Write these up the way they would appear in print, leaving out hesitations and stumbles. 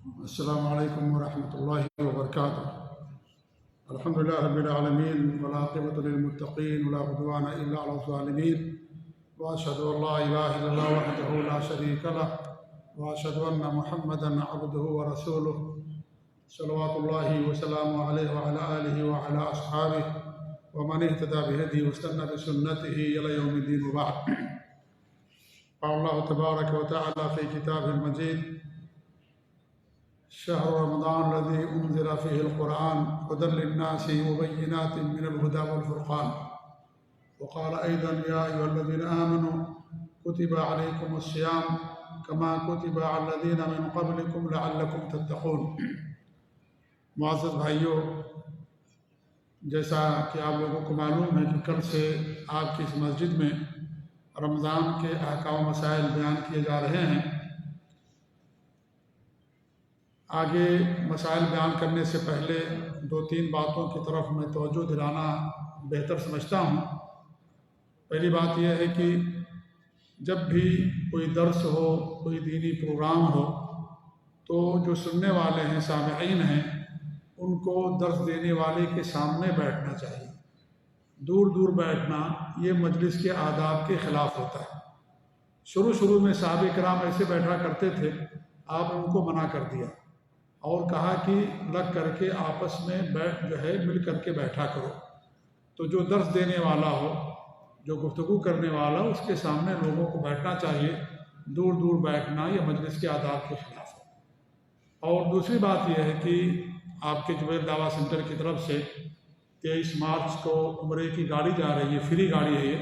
السلام علیکم ورحمۃ اللہ وبرکاتہ۔ الحمد للہ رب العالمین والعاقبۃ للمتقین ولا عدوان الا علی الظالمین واشهد ان لا الہ الا اللہ وحدہ لا شریک لہ واشهد ان محمدا عبدہ ورسولہ صلوات اللہ وسلامہ علیہ وعلی آلہ وعلی اصحابہ ومن اهتدى بهدیہ واستنى بسنتہ الی یوم الدین وبعد۔ قال اللہ تبارک وتعالی فی کتابہ المجید: شهر رمضان الذي أنزل فيه القرآن هدى للناس وبينات من الهدى والفرقان. وقال أيضا: يا أيها الذين آمنوا كتب عليكم الصيام كما كتب على الذين من قبلكم لعلكم تتقون۔ معزز بھائیو، جیسا کہ آپ لوگوں کو معلوم ہے کہ کل سے آپ کی اس مسجد میں رمضان کے احکام و مسائل بیان کیے جا رہے ہیں۔ آگے مسائل بیان کرنے سے پہلے دو تین باتوں کی طرف میں توجہ دلانا بہتر سمجھتا ہوں۔ پہلی بات یہ ہے کہ جب بھی کوئی درس ہو، کوئی دینی پروگرام ہو، تو جو سننے والے ہیں، سامعین ہیں، ان کو درس دینے والے کے سامنے بیٹھنا چاہیے۔ دور دور بیٹھنا یہ مجلس کے آداب کے خلاف ہوتا ہے۔ شروع میں صحابہ کرام ایسے بیٹھا کرتے تھے، آپ ان کو منع کر دیا اور کہا کہ لگ کر کے آپس میں مل کر کے بیٹھا کرو۔ تو جو درس دینے والا ہو، جو گفتگو کرنے والا ہو، اس کے سامنے لوگوں کو بیٹھنا چاہیے۔ دور دور بیٹھنا یہ مجلس کے آداب کے خلاف ہے۔ اور دوسری بات یہ ہے کہ آپ کے جبیر دعویٰ سینٹر کی طرف سے 23 مارچ کو عمرے کی گاڑی جا رہی ہے، فری گاڑی ہے یہ۔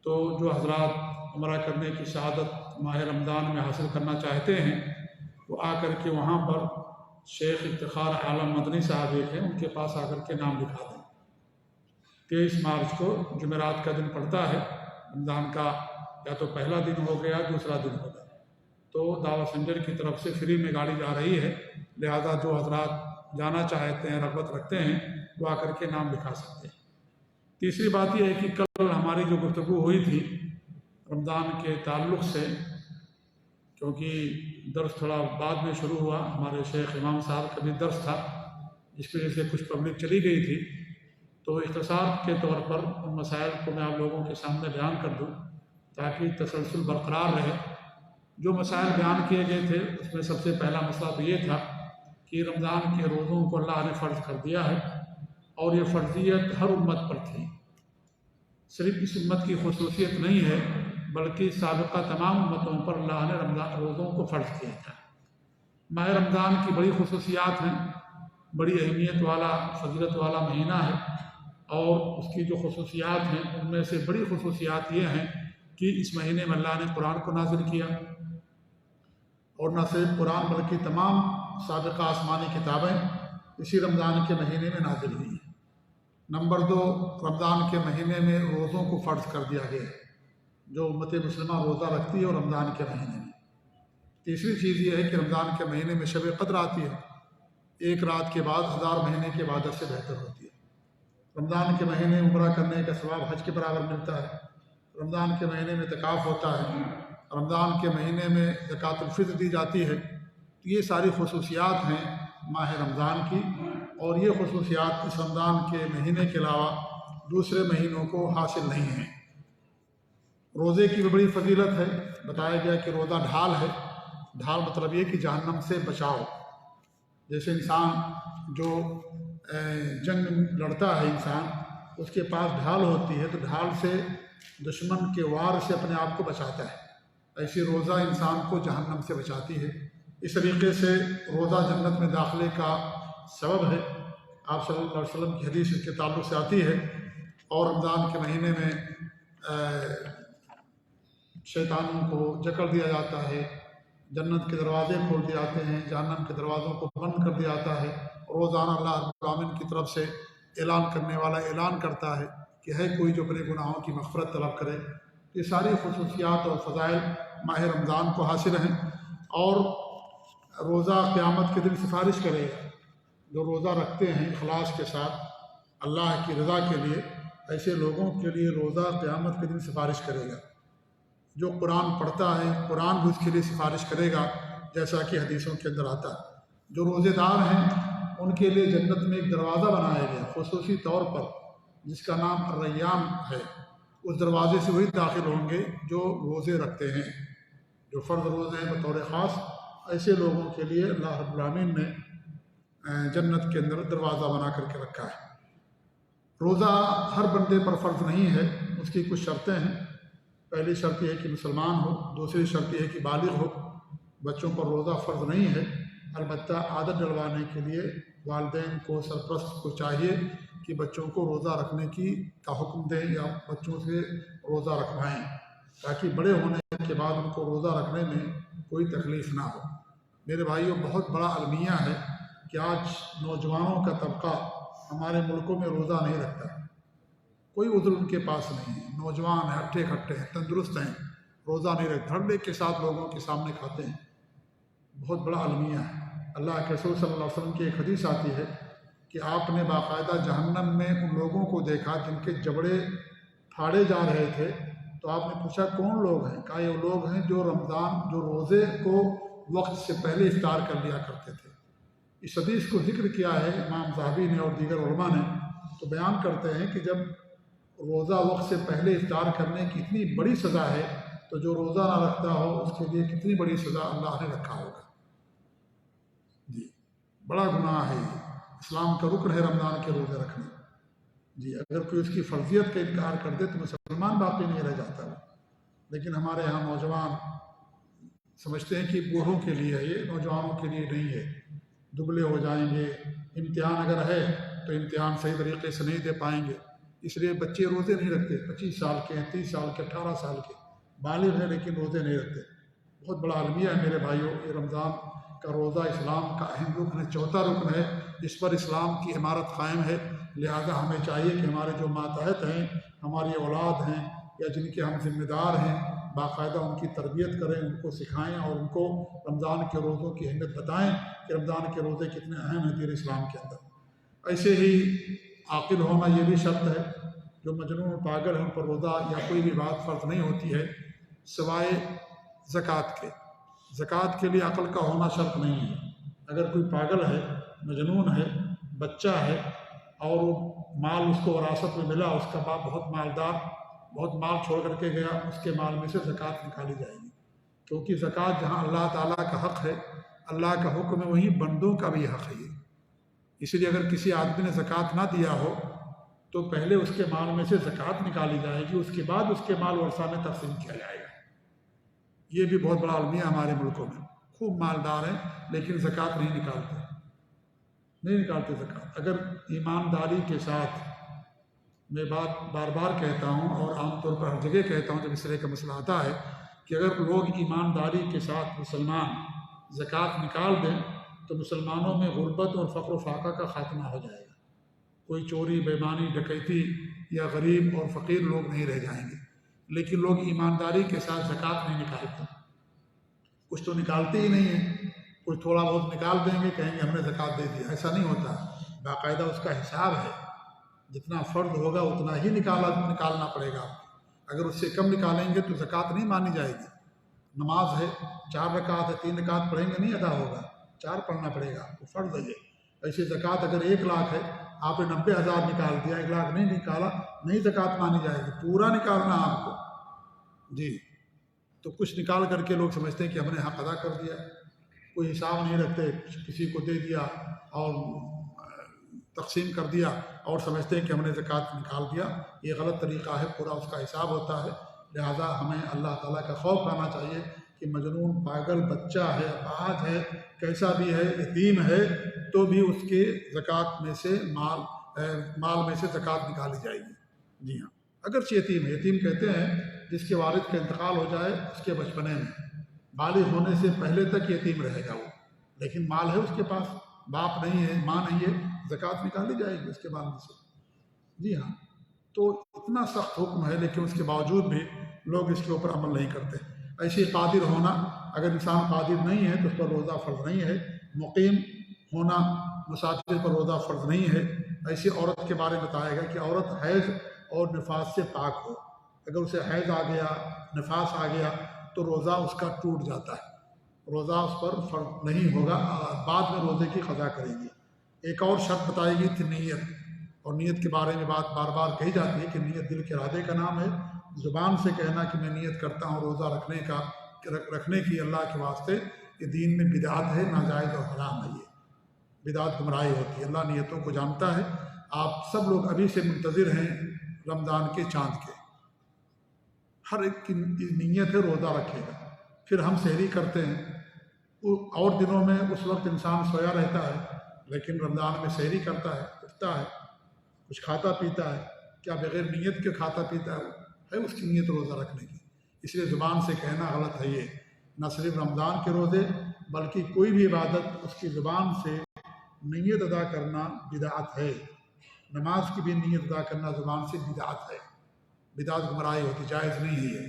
تو جو حضرات عمرہ کرنے کی سعادت ماہ رمضان میں حاصل کرنا چاہتے ہیں، وہ آ کر کے وہاں پر شیخ افتخار عالم مدنی صاحب ایک ہیں، ان کے پاس آ کر کے نام لکھا دیں۔ 23 مارچ کو جمعرات کا دن پڑتا ہے، رمضان کا یا تو پہلا دن ہو گیا، دوسرا دن ہو گیا۔ تو دعویٰ سینٹر کی طرف سے فری میں گاڑی جا رہی ہے، لہذا جو حضرات جانا چاہتے ہیں، رغبت رکھتے ہیں، وہ آ کر کے نام لکھا سکتے ہیں۔ تیسری بات یہ ہے کہ کل ہماری جو گفتگو ہوئی تھی رمضان کے تعلق سے، کیونکہ درس تھوڑا بعد میں شروع ہوا، ہمارے شیخ امام صاحب کا بھی درس تھا، جس کی وجہ سے کچھ پبلک چلی گئی تھی، تو اختصار کے طور پر ان مسائل کو میں آپ لوگوں کے سامنے بیان کر دوں تاکہ تسلسل برقرار رہے۔ جو مسائل بیان کیے گئے تھے اس میں سب سے پہلا مسئلہ تو یہ تھا کہ رمضان کے روزوں کو اللہ نے فرض کر دیا ہے، اور یہ فرضیت ہر امت پر تھی۔ صرف اس امت کی خصوصیت نہیں ہے، بلکہ سابقہ تمام امتوں پر اللہ نے رمضان روزوں کو فرض کیا تھا۔ ماہ رمضان کی بڑی خصوصیات ہیں، بڑی اہمیت والا، فضیلت والا مہینہ ہے، اور اس کی جو خصوصیات ہیں ان میں سے بڑی خصوصیات یہ ہیں کہ اس مہینے میں اللہ نے قرآن کو نازل کیا، اور نہ صرف قرآن بلکہ تمام سابقہ آسمانی کتابیں اسی رمضان کے مہینے میں نازل ہوئی ہیں۔ نمبر 2، رمضان کے مہینے میں روزوں کو فرض کر دیا گیا ہے، جو امت مسلمہ روزہ رکھتی ہے اور رمضان کے مہینے میں۔ تیسری چیز یہ ہے کہ رمضان کے مہینے میں شب قدر آتی ہے، ایک رات کے بعد 1000 مہینے کی عبادت سے بہتر ہوتی ہے۔ رمضان کے مہینے میں عمرہ کرنے کا ثواب حج کے برابر ملتا ہے۔ رمضان کے مہینے میں اعتکاف ہوتا ہے۔ رمضان کے مہینے میں زکوٰۃ الفطر دی جاتی ہے۔ یہ ساری خصوصیات ہیں ماہ رمضان کی، اور یہ خصوصیات اس رمضان کے مہینے کے علاوہ دوسرے مہینوں کو حاصل نہیں ہیں۔ روزے کی بھی بڑی فضیلت ہے۔ بتایا گیا کہ روزہ ڈھال ہے۔ ڈھال مطلب یہ کہ جہنم سے بچاؤ۔ جیسے انسان جو جنگ لڑتا ہے، انسان اس کے پاس ڈھال ہوتی ہے، تو ڈھال سے دشمن کے وار سے اپنے آپ کو بچاتا ہے، ایسی روزہ انسان کو جہنم سے بچاتی ہے۔ اس طریقے سے روزہ جنت میں داخلے کا سبب ہے۔ آپ صلی اللہ علیہ وسلم کی حدیث اس کے تعلق سے آتی ہے۔ اور رمضان کے مہینے میں شیطانوں کو جکڑ دیا جاتا ہے، جنت کے دروازے کھول دیے جاتے ہیں، جہنم کے دروازوں کو بند کر دیا جاتا ہے۔ روزانہ اللہ رب العالمین کی طرف سے اعلان کرنے والا اعلان کرتا ہے کہ ہے کوئی جو اپنے گناہوں کی مغفرت طلب کرے۔ یہ ساری خصوصیات اور فضائل ماہ رمضان کو حاصل ہیں، اور روزہ قیامت کے دن سفارش کرے گا۔ جو روزہ رکھتے ہیں اخلاص کے ساتھ اللہ کی رضا کے لیے، ایسے لوگوں کے لیے روزہ قیامت کے دن سفارش کرے گا۔ جو قرآن پڑھتا ہے، قرآن بھی اس کے لیے سفارش کرے گا، جیسا کہ حدیثوں کے اندر آتا ہے۔ جو روزے دار ہیں ان کے لیے جنت میں ایک دروازہ بنایا گیا خصوصی طور پر، جس کا نام الریان ہے۔ اس دروازے سے وہی داخل ہوں گے جو روزے رکھتے ہیں، جو فرض روزے ہیں بطور خاص، ایسے لوگوں کے لیے اللہ رب العالمین نے جنت کے اندر دروازہ بنا کر کے رکھا ہے۔ روزہ ہر بندے پر فرض نہیں ہے، اس کی کچھ شرطیں ہیں۔ پہلی شرط یہ ہے کہ مسلمان ہو، دوسری شرط یہ ہے کہ بالغ ہو۔ بچوں پر روزہ فرض نہیں ہے، البتہ عادت ڈلوانے کے لیے والدین کو، سرپرست کو چاہیے کہ بچوں کو روزہ رکھنے کا حکم دیں یا بچوں سے روزہ رکھوائیں، تاکہ بڑے ہونے کے بعد ان کو روزہ رکھنے میں کوئی تکلیف نہ ہو۔ میرے بھائیوں، بہت بڑا المیہ ہے کہ آج نوجوانوں کا طبقہ ہمارے ملکوں میں روزہ نہیں رکھتا، کوئی عذر ان کے پاس نہیں ہے، نوجوان ہیں، ہٹے کھٹے ہیں، تندرست ہیں، روزہ نہیں رکھتے، دھڑے کے ساتھ لوگوں کے سامنے کھاتے ہیں۔ بہت بڑا المیہ ہے۔ اللہ کے رسول صلی اللہ علیہ وسلم کی ایک حدیث آتی ہے کہ آپ نے باقاعدہ جہنم میں ان لوگوں کو دیکھا جن کے جبڑے پھاڑے جا رہے تھے، تو آپ نے پوچھا کون لوگ ہیں؟ کہا یہ لوگ ہیں جو جو روزے کو وقت سے پہلے افطار کر لیا کرتے تھے۔ اس حدیث کو ذکر کیا ہے امام ذہبی نے اور دیگر علماء نے، تو بیان کرتے ہیں کہ جب روزہ وقت سے پہلے افطار کرنے کی اتنی بڑی سزا ہے، تو جو روزہ نہ رکھتا ہو اس کے لیے کتنی بڑی سزا اللہ نے رکھا ہوگا۔ جی، بڑا گناہ ہے یہ، اسلام کا رکن ہے رمضان کے روزے رکھنے۔ جی، اگر کوئی اس کی فرضیت کا انکار کر دے تو مسلمان باقی نہیں رہ جاتا وہ۔ لیکن ہمارے ہاں نوجوان سمجھتے ہیں کہ بوڑھوں کے لیے ہے، یہ نوجوانوں کے لیے نہیں ہے، دبلے ہو جائیں گے، امتحان اگر ہے تو امتحان صحیح طریقے سے نہیں دے پائیں گے، اس لیے بچے روزے نہیں رکھتے۔ 25 سال کے، 30 سال کے، 18 سال کے بالغ ہیں لیکن روزے نہیں رکھتے۔ بہت بڑا المیہ ہے میرے بھائیوں، یہ رمضان کا روزہ اسلام کا اہم رکن ہے، چوتھا رکن ہے، اس پر اسلام کی عمارت قائم ہے۔ لہذا ہمیں چاہیے کہ ہمارے جو ماتحت ہیں، ہماری اولاد ہیں یا جن کے ہم ذمہ دار ہیں، باقاعدہ ان کی تربیت کریں، ان کو سکھائیں اور ان کو رمضان کے روزوں کی اہمیت بتائیں کہ رمضان کے روزے کتنے اہم ہیں دین اسلام کے اندر۔ ایسے ہی عاقل ہونا یہ بھی شرط ہے، جو مجنون و پاگل ہیں ان پر روزہ یا کوئی بھی بات فرض نہیں ہوتی ہے سوائے زکوٰۃ کے۔ زکوٰۃ کے لیے عقل کا ہونا شرط نہیں ہے۔ اگر کوئی پاگل ہے، مجنون ہے، بچہ ہے اور وہ مال اس کو وراثت میں ملا، اس کا باپ بہت مالدار، بہت مال چھوڑ کر کے گیا، اس کے مال میں سے زکوٰۃ نکالی جائے گی، کیونکہ زکوٰۃ جہاں اللہ تعالیٰ کا حق ہے، اللہ کا حکم ہے، وہیں بندوں کا بھی حق ہے یہ۔ اس لیے اگر کسی آدمی نے زکوٰۃ نہ دیا ہو تو پہلے اس کے مال میں سے زکوٰۃ نکالی جائے گی، اس کے بعد اس کے مال ورثہ میں تقسیم کیا جائے گا۔ یہ بھی بہت بڑا المیہ ہمارے ملکوں میں، خوب مالدار ہیں لیکن زکوٰۃ نہیں نکالتے زکوٰۃ۔ اگر ایمانداری کے ساتھ، میں بات بار بار کہتا ہوں اور عام طور پر ہر جگہ کہتا ہوں جب اس طرح کا مسئلہ آتا ہے، کہ اگر لوگ ایمانداری کے ساتھ مسلمان زکوٰۃ نکال دیں تو مسلمانوں میں غربت اور فقر و فاقہ کا خاتمہ ہو جائے گا۔ کوئی چوری، بےایمانی، ڈکیتی یا غریب اور فقیر لوگ نہیں رہ جائیں گے۔ لیکن لوگ ایمانداری کے ساتھ زکوٰۃ نہیں نکالتے، کچھ تو نکالتے ہی نہیں ہیں، کچھ تھوڑا بہت نکال دیں گے، کہیں گے ہم نے زکوٰۃ دے دیا۔ ایسا نہیں ہوتا، باقاعدہ اس کا حساب ہے، جتنا فرض ہوگا اتنا ہی نکالنا پڑے گا۔ اگر اس سے کم نکالیں گے تو زکوٰۃ نہیں مانی جائے گی۔ نماز ہے، 4 رکعت ہے، 3 رکعت پڑھیں گے نہیں ادا ہوگا، 4 پڑھنا پڑے گا، وہ فرض ہے یہ۔ ایسے زکوٰۃ اگر 1 لاکھ ہے، آپ نے 90,000 نکال دیا، 1 لاکھ نہیں نکالا، نہیں زکوٰۃ مانی جائے گی، پورا نکالنا آپ کو۔ جی، تو کچھ نکال کر کے لوگ سمجھتے ہیں کہ ہم نے حق ادا کر دیا، کوئی حساب نہیں رکھتے، کسی کو دے دیا اور تقسیم کر دیا اور سمجھتے ہیں کہ ہم نے زکوٰۃ نکال دیا۔ یہ غلط طریقہ ہے، پورا اس کا حساب ہوتا ہے۔ لہٰذا ہمیں اللہ تعالیٰ کا خوف کرنا چاہیے کہ مجنون، پاگل، بچہ ہے، اپاہج ہے، کیسا بھی ہے، یتیم ہے، تو بھی اس کے زکوٰۃ میں سے مال میں سے زکوٰۃ نکالی جائے گی۔ جی ہاں، اگرچہ یتیم ہے، یتیم کہتے ہیں جس کے والد کا انتقال ہو جائے اس کے بچپنے میں، بالغ ہونے سے پہلے تک یتیم رہے گا وہ، لیکن مال ہے اس کے پاس، باپ نہیں ہے، ماں نہیں ہے، زکوٰۃ نکالی جائے گی اس کے مال میں سے۔ جی ہاں، تو اتنا سخت حکم ہے لیکن اس کے باوجود بھی لوگ اس کے اوپر عمل نہیں کرتے۔ ایسے قادر ہونا، اگر انسان قادر نہیں ہے تو اس پر روزہ فرض نہیں ہے۔ مقیم ہونا، مسافر پر روزہ فرض نہیں ہے۔ ایسی عورت کے بارے میں بتایا گیا کہ عورت حیض اور نفاس سے پاک ہو، اگر اسے حیض آ گیا، نفاس آ گیا تو روزہ اس کا ٹوٹ جاتا ہے۔ روزہ اس پر فرض نہیں ہوگا، بعد میں روزے کی قضا کرے گی۔ ایک اور شرط بتائی گئی تھی نیت، اور نیت کے بارے میں بات بار بار کہی جاتی ہے کہ نیت دل کے ارادے کا نام ہے۔ زبان سے کہنا کہ میں نیت کرتا ہوں روزہ رکھنے کی اللہ کے واسطے، یہ دین میں بدعت ہے، ناجائز اور حرام ہے۔ یہ بدعت گمراہی ہوتی ہے، اللہ نیتوں کو جانتا ہے۔ آپ سب لوگ ابھی سے منتظر ہیں رمضان کے چاند کے، ہر ایک کی نیت ہے روزہ رکھے گا۔ پھر ہم سحری کرتے ہیں، اور دنوں میں اس وقت انسان سویا رہتا ہے، لیکن رمضان میں سحری کرتا ہے، اٹھتا ہے، کچھ کھاتا پیتا ہے، کیا بغیر نیت کے کھاتا پیتا ہے اس کی نیت روزہ رکھنے کی؟ اس لیے زبان سے کہنا غلط ہے۔ یہ نہ صرف رمضان کے روزے بلکہ کوئی بھی عبادت اس کی زبان سے نیت ادا کرنا بدعت ہے۔ نماز کی بھی نیت ادا کرنا زبان سے بدعت ہے، بدعت گمراہی ہوتی، جائز نہیں ہے یہ۔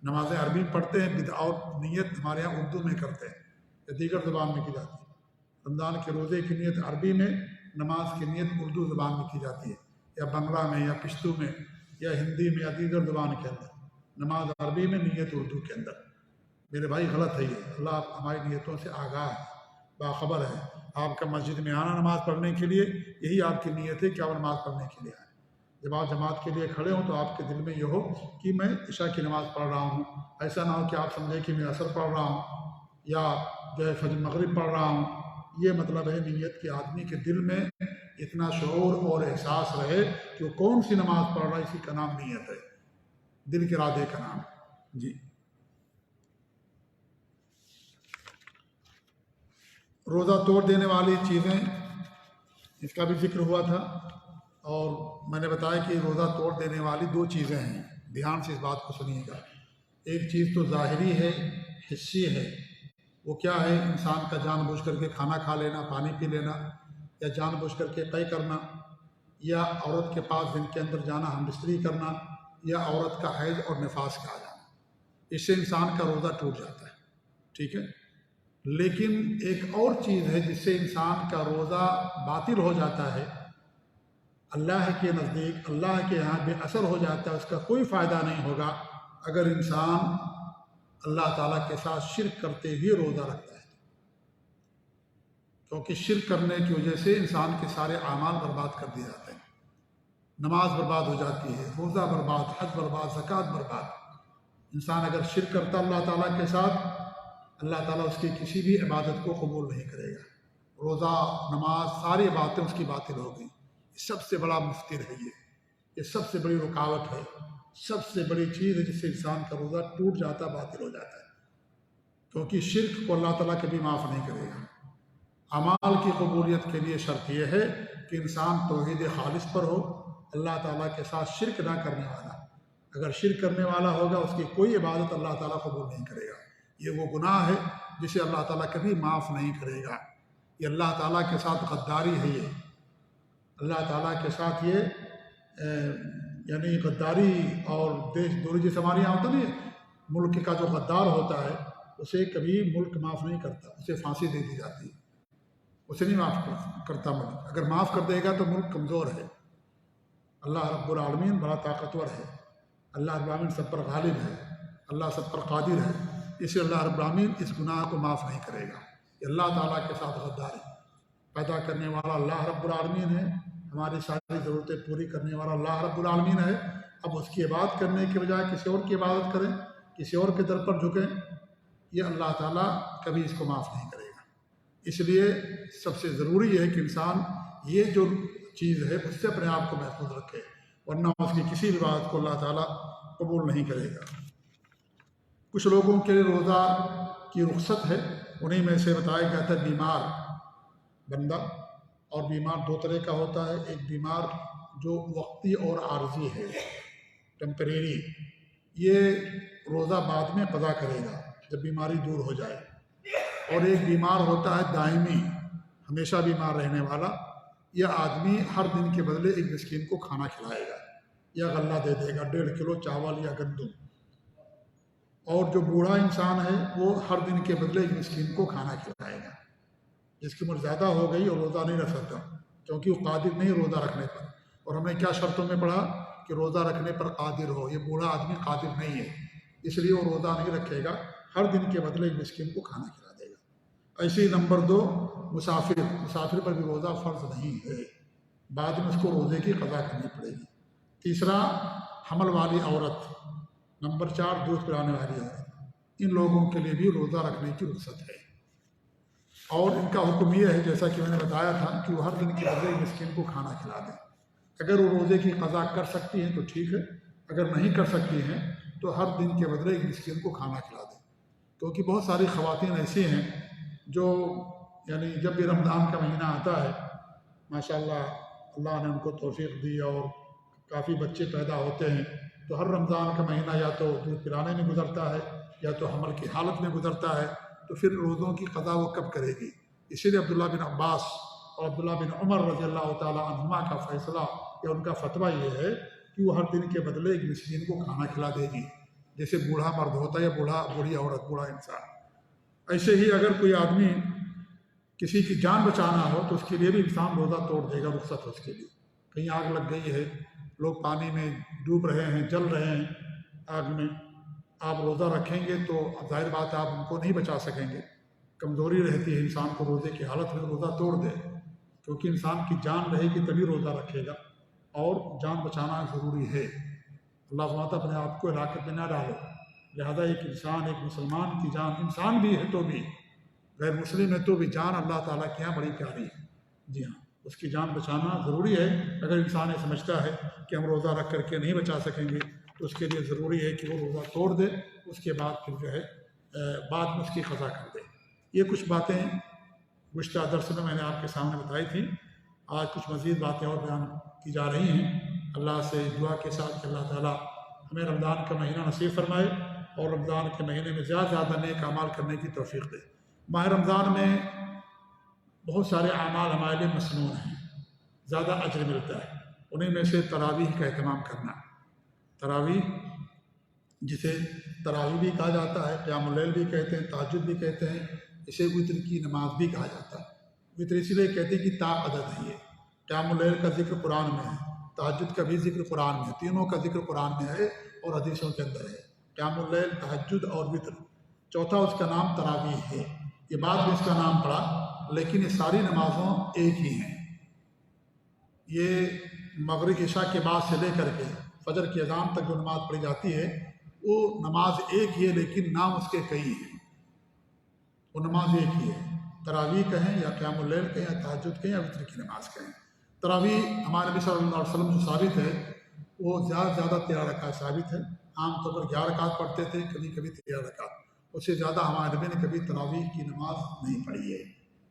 نمازیں عربی پڑھتے ہیں اور نیت ہمارے یہاں اردو میں کرتے ہیں یا دیگر زبان میں کی جاتی ہے۔ رمضان کے روزے کی نیت عربی میں، نماز کی نیت اردو زبان میں کی جاتی ہے، یا بنگلہ میں یا پشتو میں یا ہندی میں یا دیگر زبان کے اندر۔ نماز عربی میں، نیت اردو کے اندر۔ میرے بھائی غلط ہے یہ، اللہ ہماری نیتوں سے آگاہ ہے، باخبر ہے۔ آپ کا مسجد میں آنا نماز پڑھنے کے لیے، یہی آپ کی نیت ہے کہ آپ نماز پڑھنے کے لیے آئیں۔ جب آپ جماعت کے لیے کھڑے ہوں تو آپ کے دل میں یہ ہو کہ میں عشاء کی نماز پڑھ رہا ہوں، ایسا نہ ہو کہ آپ سمجھیں کہ میں عصر پڑھ رہا ہوں یا جو ہے فجر مغرب پڑھ رہا ہوں۔ یہ مطلب ہے نیت کہ آدمی کے دل میں اتنا شعور اور احساس رہے کہ وہ کون سی نماز پڑھ رہا ہے، اسی کا نام نیت ہے، دل کے ارادے کا نام ہے۔ جی، روزہ توڑ دینے والی چیزیں، اس کا بھی ذکر ہوا تھا، اور میں نے بتایا کہ روزہ توڑ دینے والی دو چیزیں ہیں، دھیان سے اس بات کو سنیے گا۔ ایک چیز تو ظاہری ہے، حسی ہے، وہ کیا ہے؟ انسان کا جان بوجھ کر کے کھانا کھا لینا، پانی پی لینا، یا جان بوجھ کر کے قے کرنا، یا عورت کے پاس دن کے اندر جانا، ہم بستری کرنا، یا عورت کا حیض اور نفاس کا آ جانا، اس سے انسان کا روزہ ٹوٹ جاتا ہے، ٹھیک ہے۔ لیکن ایک اور چیز ہے جس سے انسان کا روزہ باطل ہو جاتا ہے، اللہ کے نزدیک، اللہ کے یہاں بے اثر ہو جاتا ہے، اس کا کوئی فائدہ نہیں ہوگا اگر انسان اللہ تعالیٰ کے ساتھ شرک کرتے ہوئے روزہ رکھتا ہے، کیونکہ شرک کرنے کی وجہ سے انسان کے سارے اعمال برباد کر دیے جاتے ہیں۔ نماز برباد ہو جاتی ہے، روزہ برباد، حج برباد، زکوٰۃ برباد۔ انسان اگر شرک کرتا اللہ تعالیٰ کے ساتھ، اللہ تعالیٰ اس کی کسی بھی عبادت کو قبول نہیں کرے گا۔ روزہ، نماز، ساری باتیں اس کی باطل ہو گئی۔ سب سے بڑا مفتر ہے یہ سب سے بڑی رکاوٹ ہے، سب سے بڑی چیز ہے جس سے انسان کا روزہ ٹوٹ جاتا، باطل ہو جاتا ہے، کیونکہ شرک کو اللہ تعالیٰ کبھی معاف نہیں کرے گا۔ اعمال کی قبولیت کے لیے شرط یہ ہے کہ انسان توحید خالص پر ہو، اللہ تعالیٰ کے ساتھ شرک نہ کرنے والا۔ اگر شرک کرنے والا ہوگا، اس کی کوئی عبادت اللہ تعالیٰ قبول نہیں کرے گا۔ یہ وہ گناہ ہے جسے اللہ تعالیٰ کبھی معاف نہیں کرے گا۔ یہ اللہ تعالیٰ کے ساتھ غداری ہے، یہ اللہ تعالیٰ کے ساتھ یہ یعنی غداری اور دیش دوری، جیسے ہمارے یہاں ہوتا نہیں ہے، ملک کا جو غدار ہوتا ہے اسے کبھی ملک معاف نہیں کرتا، اسے پھانسی دے دی جاتی ہے، اسے نہیں معاف کرتا ملک۔ اگر معاف کر دے گا تو ملک کمزور ہے۔ اللہ رب العالمین بڑا طاقتور ہے، اللہ رب العالمین سب پر غالب ہے، اللہ سب پر قادر ہے، اس لیے اللہ رب العالمین اس گناہ کو معاف نہیں کرے گا۔ یہ اللہ تعالیٰ کے ساتھ غداری پیدا کرنے والا اللہ رب العالمین ہے، ہماری ساری ضرورتیں پوری کرنے والا اللہ رب العالمین ہے۔ اب اس کی عبادت کرنے کے بجائے کسی اور کی عبادت کریں، کسی اور کے در پر جھکیں، یہ اللہ تعالیٰ کبھی اس کو معاف نہیں کرے گا۔ اس لیے سب سے ضروری ہے کہ انسان یہ جو چیز ہے اس سے اپنے آپ کو محفوظ رکھے، ورنہ اس کی کسی بھی عبادت کو اللہ تعالیٰ قبول نہیں کرے گا۔ کچھ لوگوں کے لیے روزہ کی رخصت ہے، انہیں میں سے بتایا گیا تھا بیمار بندہ، اور بیمار دو طرح کا ہوتا ہے، ایک بیمار جو وقتی اور عارضی ہے، ٹیمپریری، یہ روزہ بعد میں قضا کرے گا جب بیماری دور ہو جائے، اور ایک بیمار ہوتا ہے دائمی، ہمیشہ بیمار رہنے والا، یہ آدمی ہر دن کے بدلے ایک مسکین کو کھانا کھلائے گا یا غلہ دے دے گا، 1.5 کلو چاول یا گندم۔ اور جو بوڑھا انسان ہے وہ ہر دن کے بدلے ایک مسکین کو کھانا کھلائے گا، جس کی عمر زیادہ ہو گئی اور روزہ نہیں رکھ سکتا کیونکہ وہ قادر نہیں روزہ رکھنے پر۔ اور ہم نے کیا شرطوں میں پڑھا کہ روزہ رکھنے پر قادر ہو، یہ بوڑھا آدمی قادر نہیں ہے، اس لیے وہ روزہ نہیں رکھے گا، ہر دن کے بدلے ایک مسکین کو کھانا کھلا دے ایسے ہی نمبر 2 مسافر پر بھی روزہ فرض نہیں ہے، بعد میں اس کو روزے کی قضا کرنی پڑے گی۔ تیسرا حمل والی عورت، نمبر 4 دودھ پلانے والی عورت، ان لوگوں کے لیے بھی روزہ رکھنے کی رخصت ہے۔ اور ان کا حکم یہ ہے، جیسا کہ میں نے بتایا تھا، کہ وہ ہر دن کے بدلے مسکین کو کھانا کھلا دیں۔ اگر وہ روزے کی قضا کر سکتی ہیں تو ٹھیک ہے، اگر نہیں کر سکتی ہیں تو ہر دن کے بدلے ایک مسکین کو کھانا کھلا دیں، کیونکہ بہت ساری خواتین ایسی ہیں جو یعنی جب بھی رمضان کا مہینہ آتا ہے، ماشاءاللہ اللہ نے ان کو توفیق دی اور کافی بچے پیدا ہوتے ہیں، تو ہر رمضان کا مہینہ یا تو دودھ پلانے میں گزرتا ہے یا تو حمل کی حالت میں گزرتا ہے، تو پھر روزوں کی قضا وہ کب کرے گی؟ اسی لیے عبداللہ بن عباس اور عبداللہ بن عمر رضی اللہ تعالیٰ عنہما کا فیصلہ یا ان کا فتویٰ یہ ہے کہ وہ ہر دن کے بدلے ایک مسکین کو کھانا کھلا دے گی، جیسے بوڑھا مرد ہوتا ہے یا بوڑھی عورت، بوڑھا انسان۔ ایسے ہی اگر کوئی آدمی کسی کی جان بچانا ہو تو اس کے لیے بھی انسان روزہ توڑ دے گا، رخصت ہے اس کے لیے۔ کہیں آگ لگ گئی ہے، لوگ پانی میں ڈوب رہے ہیں، جل رہے ہیں آگ میں، آپ روزہ رکھیں گے تو ظاہر بات ہے آپ ان کو نہیں بچا سکیں گے، کمزوری رہتی ہے انسان کو روزے کی حالت میں روزہ توڑ دے، کیونکہ انسان کی جان رہے گی تبھی روزہ رکھے گا، اور جان بچانا ضروری ہے۔ اللہ سبحانہ اپنے آپ کو ہلاکت میں نہ ڈالو، لہذا ایک انسان، ایک مسلمان کی جان، انسان بھی ہے تو بھی، غیر مسلم ہے تو بھی، جان اللہ تعالیٰ کے یہاں بڑی پیاری ہے۔ جی ہاں، اس کی جان بچانا ضروری ہے۔ اگر انسان یہ سمجھتا ہے کہ ہم روزہ رکھ کر کے نہیں بچا سکیں گے تو اس کے لیے ضروری ہے کہ وہ روزہ توڑ دے، اس کے بعد پھر جو ہے بعد میں اس کی قضا کر دے۔ یہ کچھ باتیں گزشتہ درس میں نے آپ کے سامنے بتائی تھیں، آج کچھ مزید باتیں اور بیان کی جا رہی ہیں۔ اللہ سے دعا کے ساتھ کہ اللہ تعالیٰ ہمیں رمضان کا مہینہ نصیب فرمائے اور رمضان کے مہینے میں زیادہ زیادہ نیک اعمال کرنے کی توفیق دے۔ ماہ رمضان میں بہت سارے اعمال ہمارے لیے مسنون ہیں، زیادہ اجر ملتا ہے، انہیں میں سے تراویح کا اہتمام کرنا۔ تراویح، جسے تراویح بھی کہا جاتا ہے، قیام اللیل بھی کہتے ہیں، تہجد بھی کہتے ہیں، اسے وتر کی نماز بھی کہا جاتا ہے۔ وتر اس لیے کہتے ہیں کہ تا عدد ہے یہ۔ قیام اللیل کا ذکر قرآن میں ہے، تہجد کا بھی ذکر قرآن میں ہے، تینوں کا ذکر قرآن میں ہے اور حدیثوں کے اندر ہے۔ قیام اللیل، تہجد اور وتر، چوتھا اس کا نام تراویح ہے۔ یہ بعد میں اس کا نام پڑا، لیکن یہ ساری نمازوں ایک ہی ہیں۔ یہ مغرب عشاء کے بعد سے لے کر کے فجر کی اذان تک جو نماز پڑھی جاتی ہے وہ نماز ایک ہی ہے، لیکن نام اس کے کئی ہیں، وہ نماز ایک ہی ہے۔ تراویح کہیں یا قیام اللیل کہیں یا تہجد کہیں یا وتر کی نماز کہیں۔ تراویح ہمارے نبی صلی اللہ علیہ وسلم جو ثابت ہے وہ زیادہ سے زیادہ 13 رکعت ثابت ہے۔ عام طور پر 11 رکعت پڑھتے تھے، کبھی کبھی 13 رکعت، اس سے زیادہ ہمارے نبی نے کبھی تراویح کی نماز نہیں پڑھی ہے،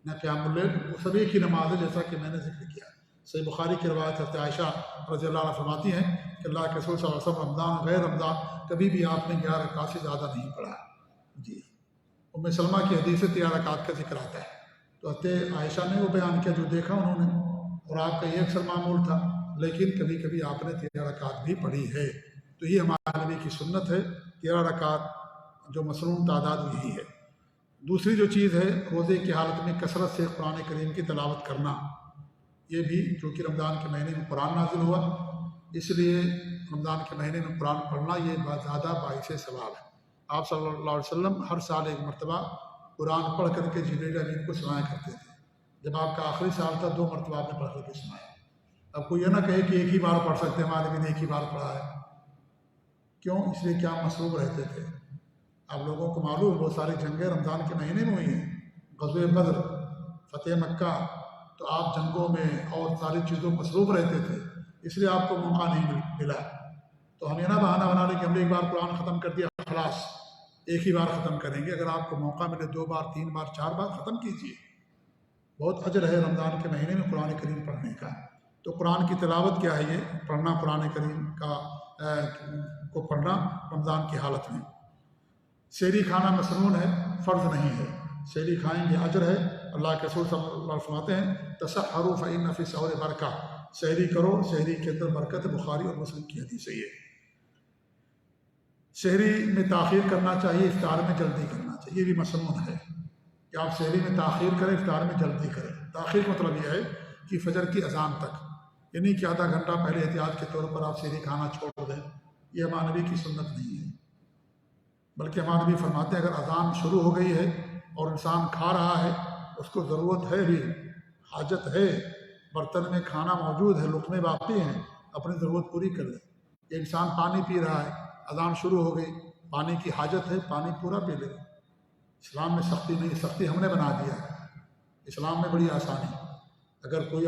نہ قیام اللیل۔ وہ سب ایک ہی نماز ہے، جیسا کہ میں نے ذکر کیا۔ صحیح بخاری کی روایت حضرت عائشہ رضی اللہ عنہ فرماتی ہیں کہ اللہ کے رسول صلی اللہ علیہ وسلم رمضان غیر رمضان کبھی بھی آپ نے 11 رکعت سے زیادہ نہیں پڑھا۔ جی، ام سلمہ کی حدیث سے 13 رکعت کا ذکر آتا ہے، تو حضرت عائشہ نے وہ بیان کیا جو دیکھا انہوں نے، اور آپ کا یہ اکثر معمول تھا، لیکن کبھی کبھی آپ نے 13 رکعت بھی پڑھی ہے۔ تو یہ ہمارے نبی کی سنت ہے، 13 رکعت جو مسنون تعداد یہی ہے۔ دوسری جو چیز ہے، روزے کی حالت میں کثرت سے قرآن کریم کی تلاوت کرنا۔ یہ بھی چونکہ رمضان کے مہینے میں قرآن نازل ہوا، اس لیے رمضان کے مہینے میں قرآن پڑھنا یہ بہت زیادہ باعث ثواب ہے۔ آپ صلی اللہ علیہ وسلم ہر سال ایک مرتبہ قرآن پڑھ کر کے جبریل امین کو سنایا کرتے تھے۔ جب آپ کا آخری سال تھا 2 مرتبہ آپ نے پڑھ کر کے سنایا۔ اب کوئی یہ نہ کہے کہ ایک ہی بار پڑھ سکتے، ہمارے بھی نے ایک ہی بار پڑھا ہے۔ کیوں؟ اس لیے کہ آپ مصروف رہتے تھے۔ آپ لوگوں کو معلوم بہت ساری جنگیں رمضان کے مہینے میں ہوئی ہیں، غزوہ بدر، فتح مکہ، تو آپ جنگوں میں اور ساری چیزوں میں مصروف رہتے تھے، اس لیے آپ کو موقع نہیں ملا۔ تو ہم یہ نہ بہانہ بنا لیں کہ ہم نے ایک بار قرآن ختم کر دیا خلاص، ایک ہی بار ختم کریں گے۔ اگر آپ کو موقع ملے 2 بار 3 بار 4 بار ختم کیجیے، بہت اجر ہے رمضان کے مہینے میں قرآن کریم پڑھنے کا۔ تو قرآن کی تلاوت کیا ہے؟ یہ پڑھنا، قرآن کریم کو پڑھنا رمضان کی حالت میں۔ سحری کھانا مسنون ہے، فرض نہیں ہے۔ سحری کھائیں گے اجر ہے۔ اللہ کے رسول صلی اللہ علیہ وسلم فرماتے ہیں تسحروا فإن فی السحور برکہ، سحری کرو، سحری کے اندر برکت ہے۔ بخاری اور مسلم کی حدیث ہے یہ۔ سحری میں تاخیر کرنا چاہیے، افطار میں جلدی کرنا چاہیے، یہ بھی مسنون ہے کہ آپ سحری میں تاخیر کریں، افطار میں جلدی کریں۔ تاخیر کا مطلب یہ ہے کہ فجر کی اذان تک، یعنی کہ آدھا گھنٹہ پہلے احتیاط کے طور پر آپ سحری کھانا چھوڑ دیں، یہ ہمارے نبی کی سنت نہیں ہے۔ بلکہ ہمارے نبی فرماتے ہیں اگر اذان شروع ہو گئی ہے اور انسان کھا رہا ہے، اس کو ضرورت ہے بھی، حاجت ہے، برتن میں کھانا موجود ہے، لقمے باقی ہیں، اپنی ضرورت پوری کر لے۔ یہ انسان پانی پی رہا ہے، اذان شروع ہو گئی، پانی کی حاجت ہے، پانی پورا پی لے۔ اسلام میں سختی نہیں، سختی ہم نے بنا دیا ہے۔ اسلام میں بڑی آسانی، اگر کوئی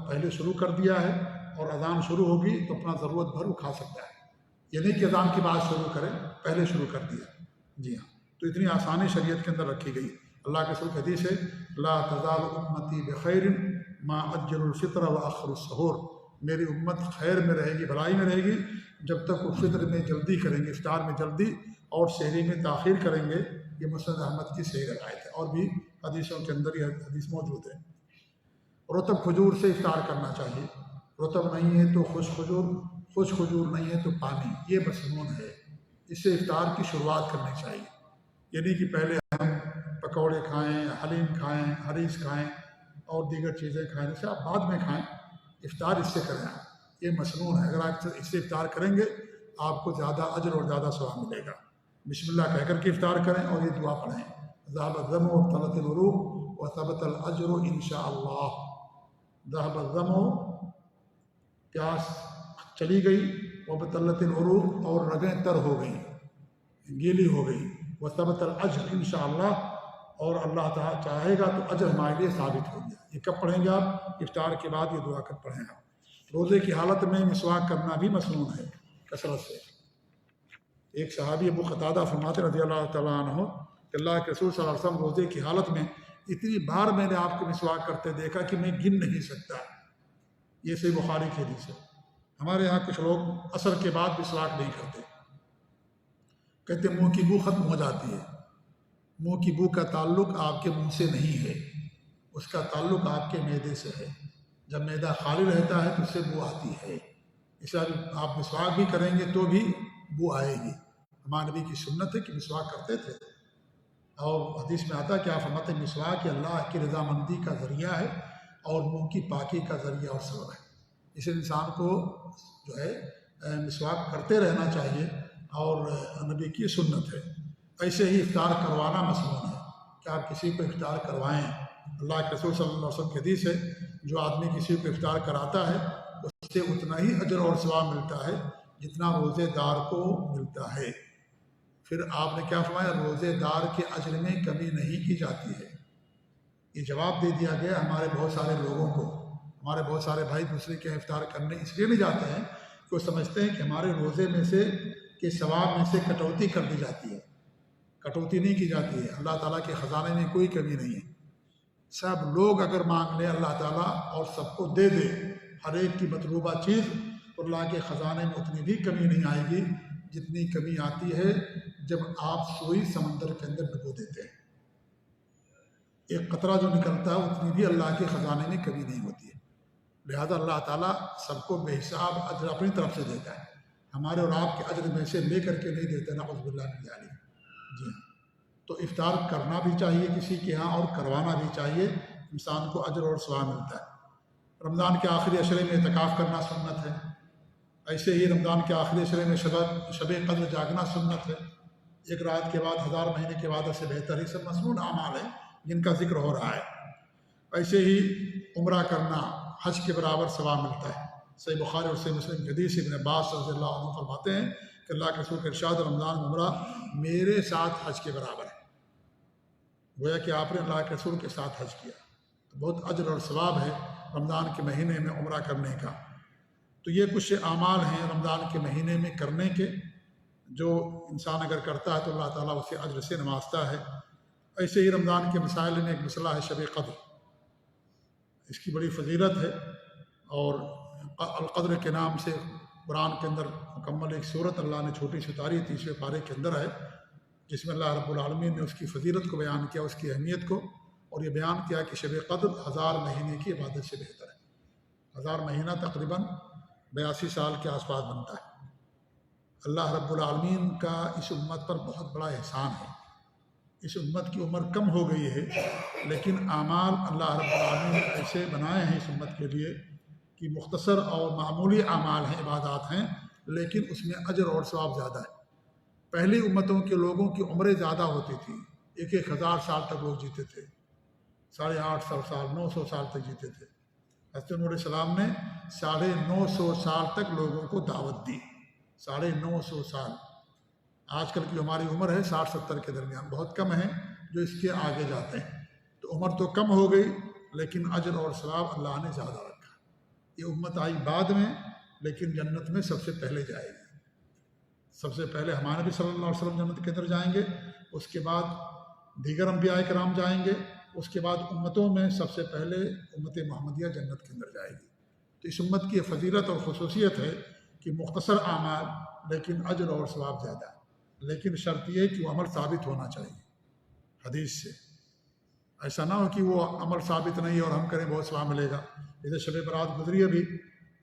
پہلے شروع کر دیا ہے اور اذان شروع ہوگی تو اپنا ضرورت بھر وہ کھا سکتا ہے، یہ نہیں کہ اذان کی بات شروع کرے، پہلے شروع کر دیا۔ جی ہاں، تو اتنی آسانی شریعت کے اندر رکھی گئی۔ اللہ کے رسول کی حدیث ہے، لا تزال امتی بخیر ما عجل الفطر واخر السحور، میری امت خیر میں رہے گی، بھلائی میں رہے گی جب تک وہ فطر میں جلدی کریں گے، افطار میں جلدی اور سحری میں تاخیر کریں گے۔ یہ مسند احمد کی صحیح روایت ہے، اور بھی حدیثوں کے اندر یہ حدیث موجود ہے۔ رطب کھجور سے افطار کرنا چاہیے، رطب نہیں ہے تو خشک کھجور، خشک کھجور نہیں ہے تو پانی، یہ مسنون ہے، اس سے افطار کی شروعات کرنی چاہیے۔ یعنی کہ پہلے ہم پکوڑے کھائیں، حلیم کھائیں، حریص کھائیں اور دیگر چیزیں کھائیں، جیسے آپ بعد میں کھائیں، افطار اس سے کریں آپ، یہ مسنون ہے۔ اگر آپ اس سے افطار کریں گے آپ کو زیادہ اجر اور زیادہ ثواب ملے گا۔ بسم اللہ کہہ کر کے افطار کریں اور یہ دعا پڑھیں، ذهب الظمأ وابتلت العروق وثبت الاجر انشاءاللہ۔ ذهب الظمأ، پیاس چلی گئی، وابتلت العروق، اور رگیں تر ہو گئیں، گیلی ہو گئی، وثبت الاجر انشاءاللہ، اور اللہ تعالیٰ چاہے گا تو اجر ہمارے لیے ثابت ہو گیا۔ یہ کب پڑھیں گے آپ؟ افطار کے بعد یہ دعا کب پڑھیں آپ؟ روزے کی حالت میں مسواک کرنا بھی مسنون ہے کثرت سے۔ ایک صحابی ابو قتادہ فرماتے رضی اللہ تعالیٰ عنہ کہ اللہ کے رسول صلی اللہ علیہ وسلم روزے کی حالت میں اتنی بار میں نے آپ کو مسواک کرتے دیکھا کہ میں گن نہیں سکتا۔ یہ صحیح بخاری کی حدیث ہے۔ ہمارے یہاں کچھ لوگ عصر کے بعد مسواک نہیں کرتے، کہتے منہ کی بو ختم ہو جاتی ہے۔ منہ کی بو کا تعلق آپ کے منہ سے نہیں ہے، اس کا تعلق آپ کے معدے سے ہے۔ جب معدہ خالی رہتا ہے تو اس سے بو آتی ہے، اس لیے آپ مسواک بھی کریں گے تو بھی بو آئے گی۔ ہمارے نبی کی سنت ہے کہ مسواک کرتے تھے، اور حدیث میں آتا ہے کہ آپ فرماتے ہیں مسواک اللہ کی رضامندی کا ذریعہ ہے اور منہ کی پاکی کا ذریعہ اور سبب ہے۔ اس انسان کو جو ہے مسواک کرتے رہنا چاہیے، اور نبی کی سنت ہے۔ ایسے ہی افطار کروانا مسنون ہے کہ آپ کسی کو افطار کروائیں۔ اللہ کے رسول صلی اللہ علیہ وسلم کی حدیث ہے، جو آدمی کسی کو افطار کراتا ہے اس سے اتنا ہی اجر اور ثواب ملتا ہے جتنا روزے دار کو ملتا ہے۔ پھر آپ نے کیا فرمایا؟ روزے دار کے اجر میں کمی نہیں کی جاتی ہے۔ یہ جواب دے دیا گیا ہمارے بہت سارے لوگوں کو۔ ہمارے بہت سارے بھائی دوسرے کے افطار کرنے اس لیے نہیں جاتے ہیں کہ وہ سمجھتے ہیں کہ ہمارے روزے میں سے کے ثواب میں سے کٹوتی کر دی جاتی ہے۔ کٹوتی نہیں کی جاتی ہے، اللہ تعالیٰ کے خزانے میں کوئی کمی نہیں ہے۔ سب لوگ اگر مانگ لیں اللہ تعالیٰ اور سب کو دے دے ہر ایک کی مطلوبہ چیز، تو اللہ کے خزانے میں اتنی بھی کمی نہیں آئے گی جتنی کمی آتی ہے جب آپ سوئی سمندر کے اندر ڈبو دیتے ہیں۔ ایک قطرہ جو نکلتا ہے اتنی بھی اللہ کے خزانے میں کمی نہیں ہوتی ہے۔ لہذا اللہ تعالیٰ سب کو بے حساب اجر اپنی طرف سے دیتا ہے، ہمارے اور آپ کے اجر میں سے لے کر کے نہیں دیتے، نعوذ باللہ من ذالک۔ جی ہاں، تو افطار کرنا بھی چاہیے کسی کے ہاں اور کروانا بھی چاہیے، انسان کو اجر اور ثواب ملتا ہے۔ رمضان کے آخری عشرے میں اعتکاف کرنا سنت ہے، ایسے ہی رمضان کے آخری عشرے میں شب قدر جاگنا سنت ہے۔ ایک رات کے بعد 1000 مہینے کے بعد سے بہتر، یہ سب مسنون اعمال ہیں جن کا ذکر ہو رہا ہے۔ ایسے ہی عمرہ کرنا حج کے برابر ثواب ملتا ہے۔ صحیح بخاری اور صحیح مسلم کی حدیث ابن عباس رضی اللہ عنہ فرماتے ہیں کہ اللہ کے رسول کا ارشاد، رمضان عمرہ میرے ساتھ حج کے برابر ہے۔ گویا کہ آپ نے اللہ کے رسول کے ساتھ حج کیا، تو بہت اجر اور ثواب ہے رمضان کے مہینے میں عمرہ کرنے کا۔ تو یہ کچھ اعمال ہیں رمضان کے مہینے میں کرنے کے، جو انسان اگر کرتا ہے تو اللہ تعالیٰ اسے اجر سے نوازتا ہے۔ ایسے ہی رمضان کے مسائل میں ایک مسئلہ ہے شب قدر، اس کی بڑی فضیلت ہے، اور القدر کے نام سے قرآن کے اندر مکمل ایک سورت اللہ نے چھوٹی سی اتاری 30ویں پارے کے اندر ہے، جس میں اللہ رب العالمین نے اس کی فضیلت کو بیان کیا، اس کی اہمیت کو، اور یہ بیان کیا کہ شب قدر 1000 مہینے کی عبادت سے بہتر ہے۔ 1000 مہینہ تقریباً 82 سال کے آس پاس بنتا ہے۔ اللہ رب العالمین کا اس امت پر بہت بڑا احسان ہے۔ اس امت کی عمر کم ہو گئی ہے، لیکن اعمال اللہ رب العالمین نے ایسے بنائے ہیں اس امت کے لیے کہ مختصر اور معمولی اعمال ہیں، عبادات ہیں، لیکن اس میں اجر اور ثواب زیادہ ہے۔ پہلی امتوں کے لوگوں کی عمریں زیادہ ہوتی تھیں، 1,000 سال تک لوگ جیتے تھے، 850 سال 900 سال تک جیتے تھے۔ حضرت نوح علیہ السلام نے 950 سال تک لوگوں کو دعوت دی، 950 سال۔ آج کل کی ہماری عمر ہے 60-70 کے درمیان، بہت کم ہیں جو اس کے آگے جاتے ہیں۔ تو عمر تو کم ہو گئی، لیکن اجر اور ثواب اللہ نے زیادہ رکھا۔ یہ امت آئی بعد میں، لیکن جنت میں سب سے پہلے جائے گی۔ سب سے پہلے ہمارے نبی صلی اللہ علیہ وسلم جنت کے اندر جائیں گے، اس کے بعد دیگر انبیاء کرام جائیں گے، اس کے بعد امتوں میں سب سے پہلے امت محمدیہ جنت کے اندر جائے گی۔ تو اس امت کی فضیلت اور خصوصیت ہے کہ مختصر اعمال لیکن اجر اور ثواب زیادہ ہے، لیکن شرط یہ ہے کہ وہ عمل ثابت ہونا چاہیے حدیث سے۔ ایسا نہ ہو کہ وہ عمل ثابت نہیں ہے اور ہم کریں بہت ثواب ملے گا۔ جیسے شب برات گزری ابھی،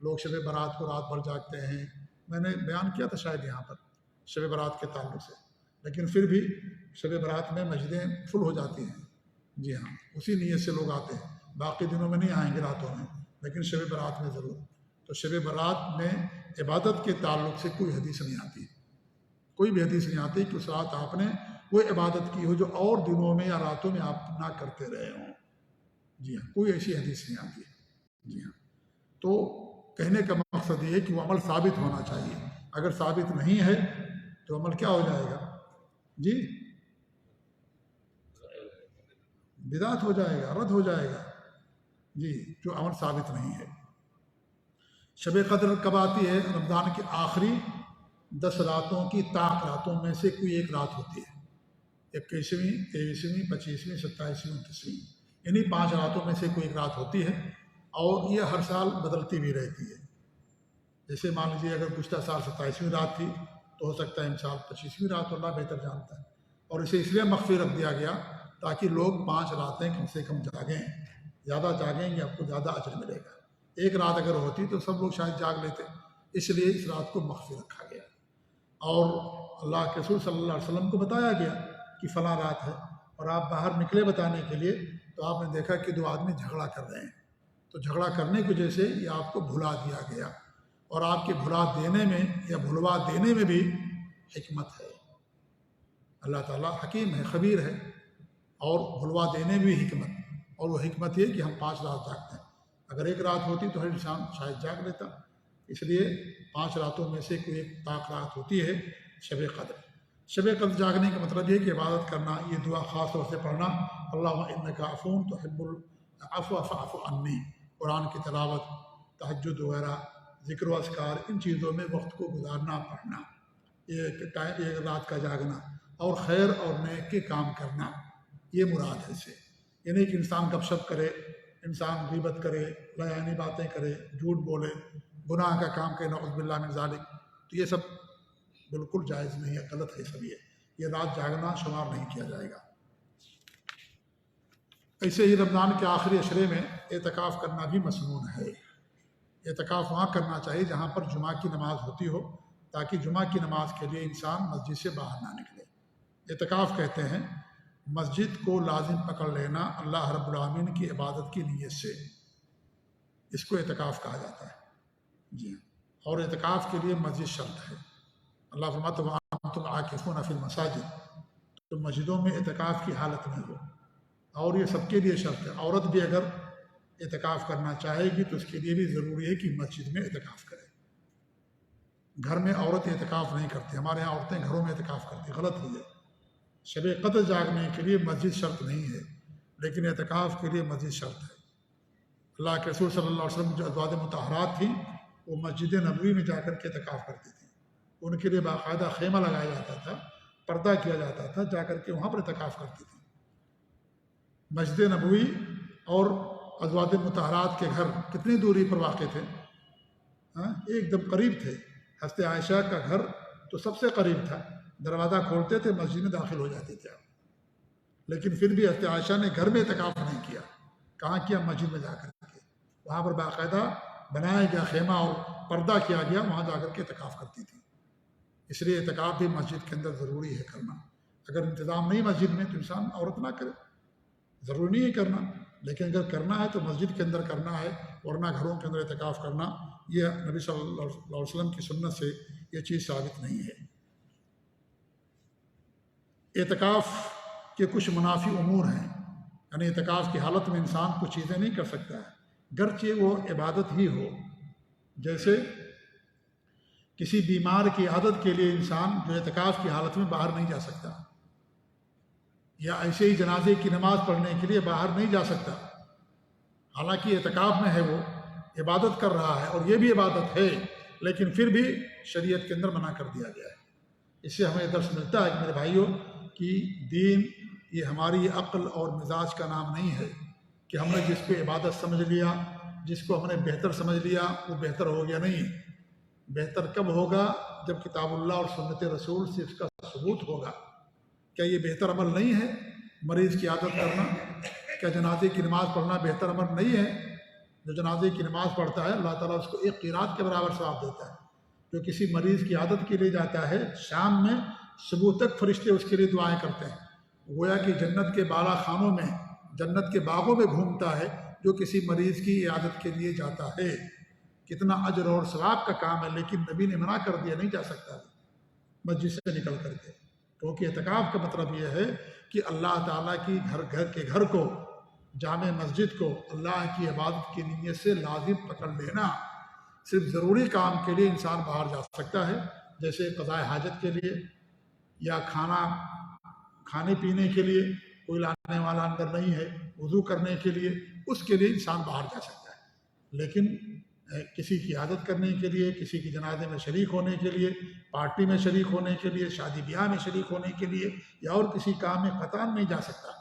لوگ شب برات کو رات بھر جاگتے ہیں، میں نے بیان کیا تھا شاید یہاں پر شب برات کے تعلق سے، لیکن پھر بھی شب برات میں مسجدیں فل ہو جاتی ہیں۔ جی ہاں، اسی نیت سے لوگ آتے ہیں، باقی دنوں میں نہیں آئیں گے راتوں میں، لیکن شب برات میں ضرور۔ تو شب برات میں عبادت کے تعلق سے کوئی حدیث نہیں آتی، کوئی بھی حدیث نہیں آتی کہ اس رات آپ نے وہ عبادت کی ہو جو اور دنوں میں یا راتوں میں آپ نہ کرتے رہے ہوں۔ جی ہاں، کوئی ایسی حدیث نہیں آتی۔ جی ہاں، تو کہنے کا مقصد یہ ہے کہ وہ عمل ثابت ہونا چاہیے۔ اگر ثابت نہیں ہے تو عمل کیا ہو جائے گا؟ جی بدعت ہو جائے گا، رد ہو جائے گا۔ جی، جو عمل ثابت نہیں ہے۔ شب قدر کب آتی ہے؟ رمضان کی آخری 10 راتوں کی طاق راتوں میں سے کوئی ایک رات ہوتی ہے، 21ویں، 23ویں، 25ویں، 27ویں، 29ویں، یعنی 5 راتوں میں سے کوئی ایک رات ہوتی ہے، اور یہ ہر سال بدلتی بھی رہتی ہے۔ جیسے مان لیجیے اگر گزشتہ سال 27ویں رات تھی تو ہو سکتا ہے ان سال 25ویں رات، اللہ بہتر جانتا ہے۔ اور اسے اس لیے مخفی رکھ دیا گیا تاکہ لوگ 5 راتیں کم سے کم جاگیں، زیادہ جاگیں گے آپ کو زیادہ اجر ملے گا۔ ایک رات اگر ہوتی تو سب لوگ شاید جاگ لیتے، اس لیے اس رات کو مخفی رکھا گیا۔ اور اللہ کے رسول صلی اللہ علیہ وسلم کو بتایا گیا کہ فلاں رات ہے، اور آپ باہر نکلے بتانے کے لیے تو آپ نے دیکھا کہ 2 آدمی جھگڑا کر رہے ہیں، تو جھگڑا کرنے کی وجہ سے یہ آپ کو بھلا دیا گیا، اور آپ کے بھلا دینے میں یا بھلوا دینے میں بھی حکمت ہے۔ اللہ تعالیٰ حکیم ہے، خبیر ہے، اور بھلوا دینے میں بھی حکمت، اور وہ حکمت یہ کہ ہم 5 رات جاگتے ہیں۔ اگر ایک رات ہوتی تو ہر انسان شاید جاگ لیتا، اس لیے 5 راتوں میں سے کوئی ایک طاق رات ہوتی ہے شب قدر۔ شب قدر جاگنے کا مطلب یہ کہ عبادت کرنا، یہ دعا خاص طور سے پڑھنا، اللہم انک عفو تحب العفو فاعف عنی، قرآن کی تلاوت، تہجد وغیرہ، ذکر و اذکار، ان چیزوں میں وقت کو گزارنا، پڑھنا، یہ رات کا جاگنا، اور خیر اور نیک کے کام کرنا، یہ مراد ہے سے۔ یعنی کہ انسان گپ شپ کرے، انسان غیبت کرے، بیانی باتیں کرے، جھوٹ بولے، گناہ کا کام کرے، نعوذ باللہ من ذالک، تو یہ سب بالکل جائز نہیں ہے، غلط ہے سب۔ یہ رات جاگنا شمار نہیں کیا جائے گا۔ ایسے ہی رمضان کے آخری عشرے میں اعتکاف کرنا بھی مسنون ہے۔ اعتکاف وہاں کرنا چاہیے جہاں پر جمعہ کی نماز ہوتی ہو، تاکہ جمعہ کی نماز کے لیے انسان مسجد سے باہر نہ نکلے۔ اعتکاف کہتے ہیں مسجد کو لازم پکڑ لینا اللہ رب العالمین کی عبادت کی نیت سے، اس کو اعتکاف کہا جاتا ہے۔ جی، اور اعتکاف کے لیے مسجد شرط ہے۔ اللہ فرماتا ہے وَأَنْتُمْ عَاكِفُونَ فِي الْمَسَاجِدِ، تو مسجدوں میں اعتکاف کی حالت میں ہو، اور یہ سب کے لیے شرط ہے۔ عورت بھی اگر اعتکاف کرنا چاہے گی تو اس کے لیے بھی ضروری ہے کہ مسجد میں اعتکاف کرے۔ گھر میں عورت اعتکاف نہیں کرتی، ہمارے یہاں عورتیں گھروں میں اعتکاف کرتی، غلط ہے یہ۔ شب قدر جاگنے کے لیے مسجد شرط نہیں ہے، لیکن اعتکاف کے لیے مسجد شرط ہے۔ اللہ کے رسول صلی اللہ علیہ وسلم جو ازواج مطہرات تھیں وہ مسجد نبوی میں جا کر کے اعتکاف کرتی تھیں، ان کے لیے باقاعدہ خیمہ لگایا جاتا تھا، پردہ کیا جاتا تھا، جا کر کے وہاں پر اعتکاف کرتی تھیں۔ مسجد نبوی اور ازواج مطہرات کے گھر کتنی دوری پر واقع تھے؟ ایک دم قریب تھے۔ حضرت عائشہ کا گھر تو سب سے قریب تھا، دروازہ کھولتے تھے مسجد میں داخل ہو جاتے تھے آپ، لیکن پھر بھی حضرت عائشہ نے گھر میں اعتکاف نہیں کیا۔ کہاں کیا؟ مسجد میں جا کر کے، وہاں پر باقاعدہ بنایا گیا خیمہ اور پردہ کیا گیا، وہاں جا کر کے اعتکاف کرتی تھی۔ اس لیے اعتکاف بھی مسجد کے اندر ضروری ہے کرنا۔ اگر انتظام نہیں مسجد میں تو انسان عورت نہ کرے، ضروری نہیں ہے کرنا، لیکن اگر کرنا ہے تو مسجد کے اندر کرنا ہے، ورنہ گھروں کے اندر اعتکاف کرنا یہ نبی صلی اللہ علیہ وسلم کی سنت سے یہ چیز ثابت نہیں ہے۔ اعتکاف کہ کچھ منافی امور ہیں، یعنی اعتکاف کی حالت میں انسان کچھ چیزیں نہیں کر سکتا ہے، گرچہ وہ عبادت ہی ہو۔ جیسے کسی بیمار کی عادت کے لیے انسان جو اعتکاف کی حالت میں باہر نہیں جا سکتا، یا ایسے ہی جنازے کی نماز پڑھنے کے لیے باہر نہیں جا سکتا، حالانکہ اعتکاف میں ہے، وہ عبادت کر رہا ہے اور یہ بھی عبادت ہے، لیکن پھر بھی شریعت کے اندر منع کر دیا گیا ہے۔ اس سے ہمیں درس ملتا ہے کہ میرے بھائیوں کہ دین یہ ہماری عقل اور مزاج کا نام نہیں ہے کہ ہم نے جس کو عبادت سمجھ لیا، جس کو ہم نے بہتر سمجھ لیا وہ بہتر ہو گیا، نہیں۔ بہتر کب ہوگا؟ جب کتاب اللہ اور سنت رسول سے اس کا ثبوت ہوگا۔ کیا یہ بہتر عمل نہیں ہے مریض کی عادت کرنا؟ کیا جنازے کی نماز پڑھنا بہتر عمل نہیں ہے؟ جو جنازے کی نماز پڑھتا ہے اللہ تعالیٰ اس کو ایک قرات کے برابر ثواب دیتا ہے۔ جو کسی مریض کی عادت کے لیے جاتا ہے، شام میں صبح تک فرشتے اس کے لیے دعائیں کرتے ہیں، گویا کہ جنت کے بالا خانوں میں، جنت کے باغوں میں گھومتا ہے جو کسی مریض کی عیادت کے لیے جاتا ہے۔ کتنا اجر اور ثواب کا کام ہے، لیکن نبی نے منع کر دیا، نہیں جا سکتا مسجد سے نکل کر کے، کیونکہ اعتکاف کا مطلب یہ ہے کہ اللہ تعالیٰ کی گھر کو، جامع مسجد کو اللہ کی عبادت کی نیت سے لازم پکڑ لینا۔ صرف ضروری کام کے لیے انسان باہر جا سکتا ہے، جیسے قضاء حاجت کے لیے یا کھانے پینے کے لیے، کوئی لانے والا اندر نہیں ہے، وضو کرنے کے لیے، اس کے لیے انسان باہر جا سکتا ہے۔ لیکن کسی کی عادت کرنے کے لیے، کسی کی جنازے میں شریک ہونے کے لیے، پارٹی میں شریک ہونے کے لیے، شادی بیاہ میں شریک ہونے کے لیے یا اور کسی کام میں قطعاً نہیں جا سکتا،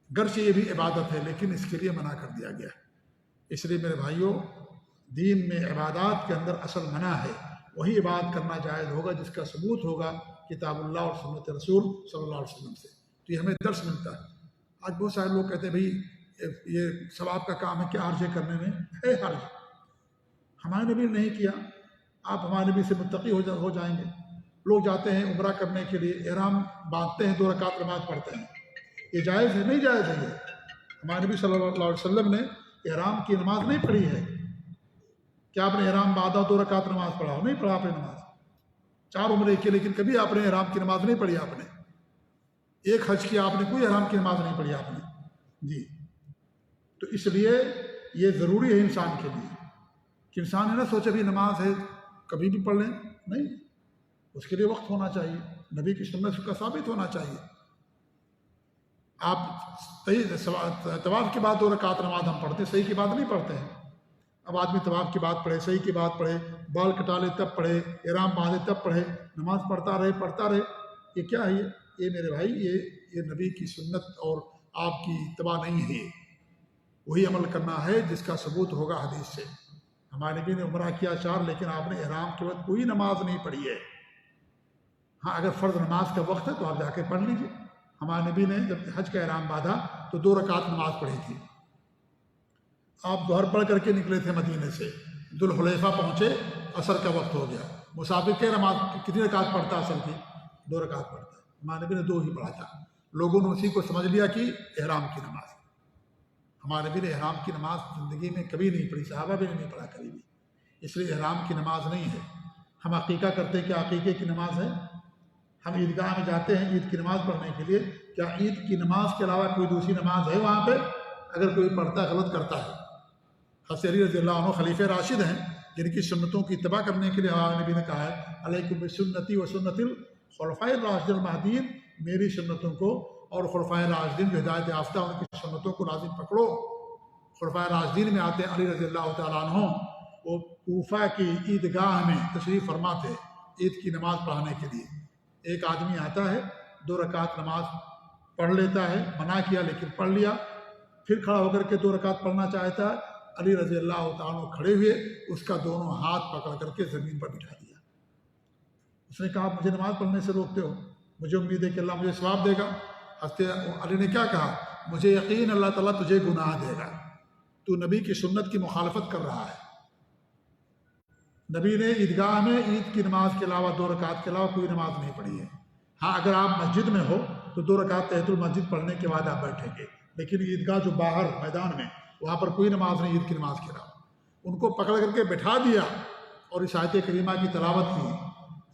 گرچہ یہ بھی عبادت ہے، لیکن اس کے لیے منع کر دیا گیا ہے۔ اس لیے میرے بھائیوں، دین میں عبادات کے اندر اصل منع ہے، وہی عبادت کرنا جائز ہوگا جس کا ثبوت ہوگا کتاب اللہ اور سنت رسول صلی اللہ علیہ وسلم سے۔ تو یہ ہمیں درس ملتا ہے۔ آج بہت سارے لوگ کہتے ہیں بھائی یہ ثواب کا کام ہے، کیا حرج ہے کرنے میں؟ ہے حرج، ہمارے نبی نے نہیں کیا، آپ ہمارے نبی سے متقی ہو جائیں گے۔ لوگ جاتے ہیں عمرہ کرنے کے لیے، احرام باندھتے ہیں، 2 رکعت نماز پڑھتے ہیں، یہ جائز ہے؟ نہیں جائز ہے۔ یہ ہمارے نبی صلی اللہ علیہ وسلم نے احرام کی نماز نہیں پڑھی ہے۔ کیا آپ نے احرام باندھا 2 رکعت نماز پڑھا؟ نہیں پڑھا آپ نے نماز، 4 عمرے کی، لیکن کبھی آپ نے احرام کی نماز نہیں پڑھی۔ آپ نے ایک حج کیا، آپ نے کوئی احرام کی نماز نہیں پڑھی آپ نے جی۔ تو اس لیے یہ ضروری ہے انسان کے لیے کہ انسان ہے نہ سوچے بھی نماز ہے کبھی بھی پڑھ لیں، نہیں، اس کے لیے وقت ہونا چاہیے، نبی کی سنت کا ثابت ہونا چاہیے۔ آپ طواف کے بعد 2 رکعت نماز ہم پڑھتے، صحیح کی بات نہیں پڑھتے ہیں۔ اب آدمی طواف کی بات پڑھے، صحیح کی بات پڑھے، بال کٹا لے تب پڑھے، احرام باندھے تب پڑھے، نماز پڑھتا رہے، یہ کیا ہے؟ یہ میرے بھائی یہ نبی کی سنت اور آپ کی اتباع نہیں ہے۔ وہی عمل کرنا ہے جس کا ثبوت ہوگا حدیث سے۔ ہمارے نبی نے عمرہ کیا 4، لیکن آپ نے احرام کے وقت کوئی نماز نہیں پڑھی ہے۔ ہاں، اگر فرض نماز کا وقت ہے تو آپ جا کے پڑھ لیجیے۔ ہمارے نبی نے جب حج کا احرام باندھا تو 2 رکعت نماز پڑھی تھی۔ آپ ظہر پڑھ کر کے نکلے تھے مدینے سے، ذوالحلیفہ پہنچے، عصر کا وقت ہو گیا۔ مسافر کے نماز کتنی رکعت پڑھتا عصر کی؟ 2 رکعت پڑھتا ہے۔ ہمارے نبی نے 2 ہی پڑھا تھا، لوگوں نے اسی کو سمجھ لیا کہ احرام کی نماز۔ ہمارے نبی نے احرام کی نماز زندگی میں کبھی نہیں پڑھی، صحابہ بھی نہیں پڑھا کبھی بھی، اس لیے احرام کی نماز نہیں ہے۔ ہم عقیقہ کرتے ہیں، کیا عقیقے کی نماز ہے؟ ہم عیدگاہ میں جاتے ہیں عید کی نماز پڑھنے کے لیے، کیا عید کی نماز کے علاوہ کوئی دوسری نماز ہے وہاں پہ؟ اگر کوئی پڑھتا غلط کرتا ہے۔ حضرت علی رضی اللہ عنہ خلیفہ راشد ہیں، جن کی سنتوں کی اتباع کرنے کے لیے ہمارے نبی نے کہا ہے علیکم بسنتی و سنت الخلفاء الراشدین المہدیین، میری سنتوں کو اور خلفائے راشدین جو ہدایت یافتہ ان کی سنتوں کو لازم پکڑو۔ خلفائے راشدین میں آتے ہیں علی رضی اللہ تعالیٰ عنہ، وہ کوفہ کی عیدگاہ میں تشریف فرما تھے عید کی نماز پڑھانے کے لیے۔ ایک آدمی آتا ہے، 2 رکعت نماز پڑھ لیتا ہے، منع کیا لیکن پڑھ لیا، پھر کھڑا ہو کر کے 2 رکعت پڑھنا چاہتا ہے۔ علی رضی اللہ تعالیٰ کھڑے ہوئے اس کا دونوں ہاتھ پکڑ کر کے زمین پر بٹھا دیا۔ اس نے کہا مجھے نماز پڑھنے سے روکتے ہو، مجھے امید ہے کہ اللہ مجھے ثواب دے گا۔ حضرت علی نے کیا کہا؟ مجھے یقین اللہ تعالیٰ تجھے گناہ دے گا، تو نبی کی سنت کی مخالفت کر رہا ہے۔ نبی نے عیدگاہ میں عید کی نماز کے علاوہ 2 رکعت کے علاوہ کوئی نماز نہیں پڑھی ہے۔ ہاں، اگر آپ مسجد میں ہو تو 2 رکعت تحیۃ المسجد پڑھنے کے بعد آپ بیٹھیں گے، لیکن عیدگاہ جو باہر میدان میں، وہاں پر کوئی نماز نہیں عید کی نماز کے علاوہ۔ ان کو پکڑ کر کے بٹھا دیا اور اس آیت کریمہ کی تلاوت کی،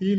3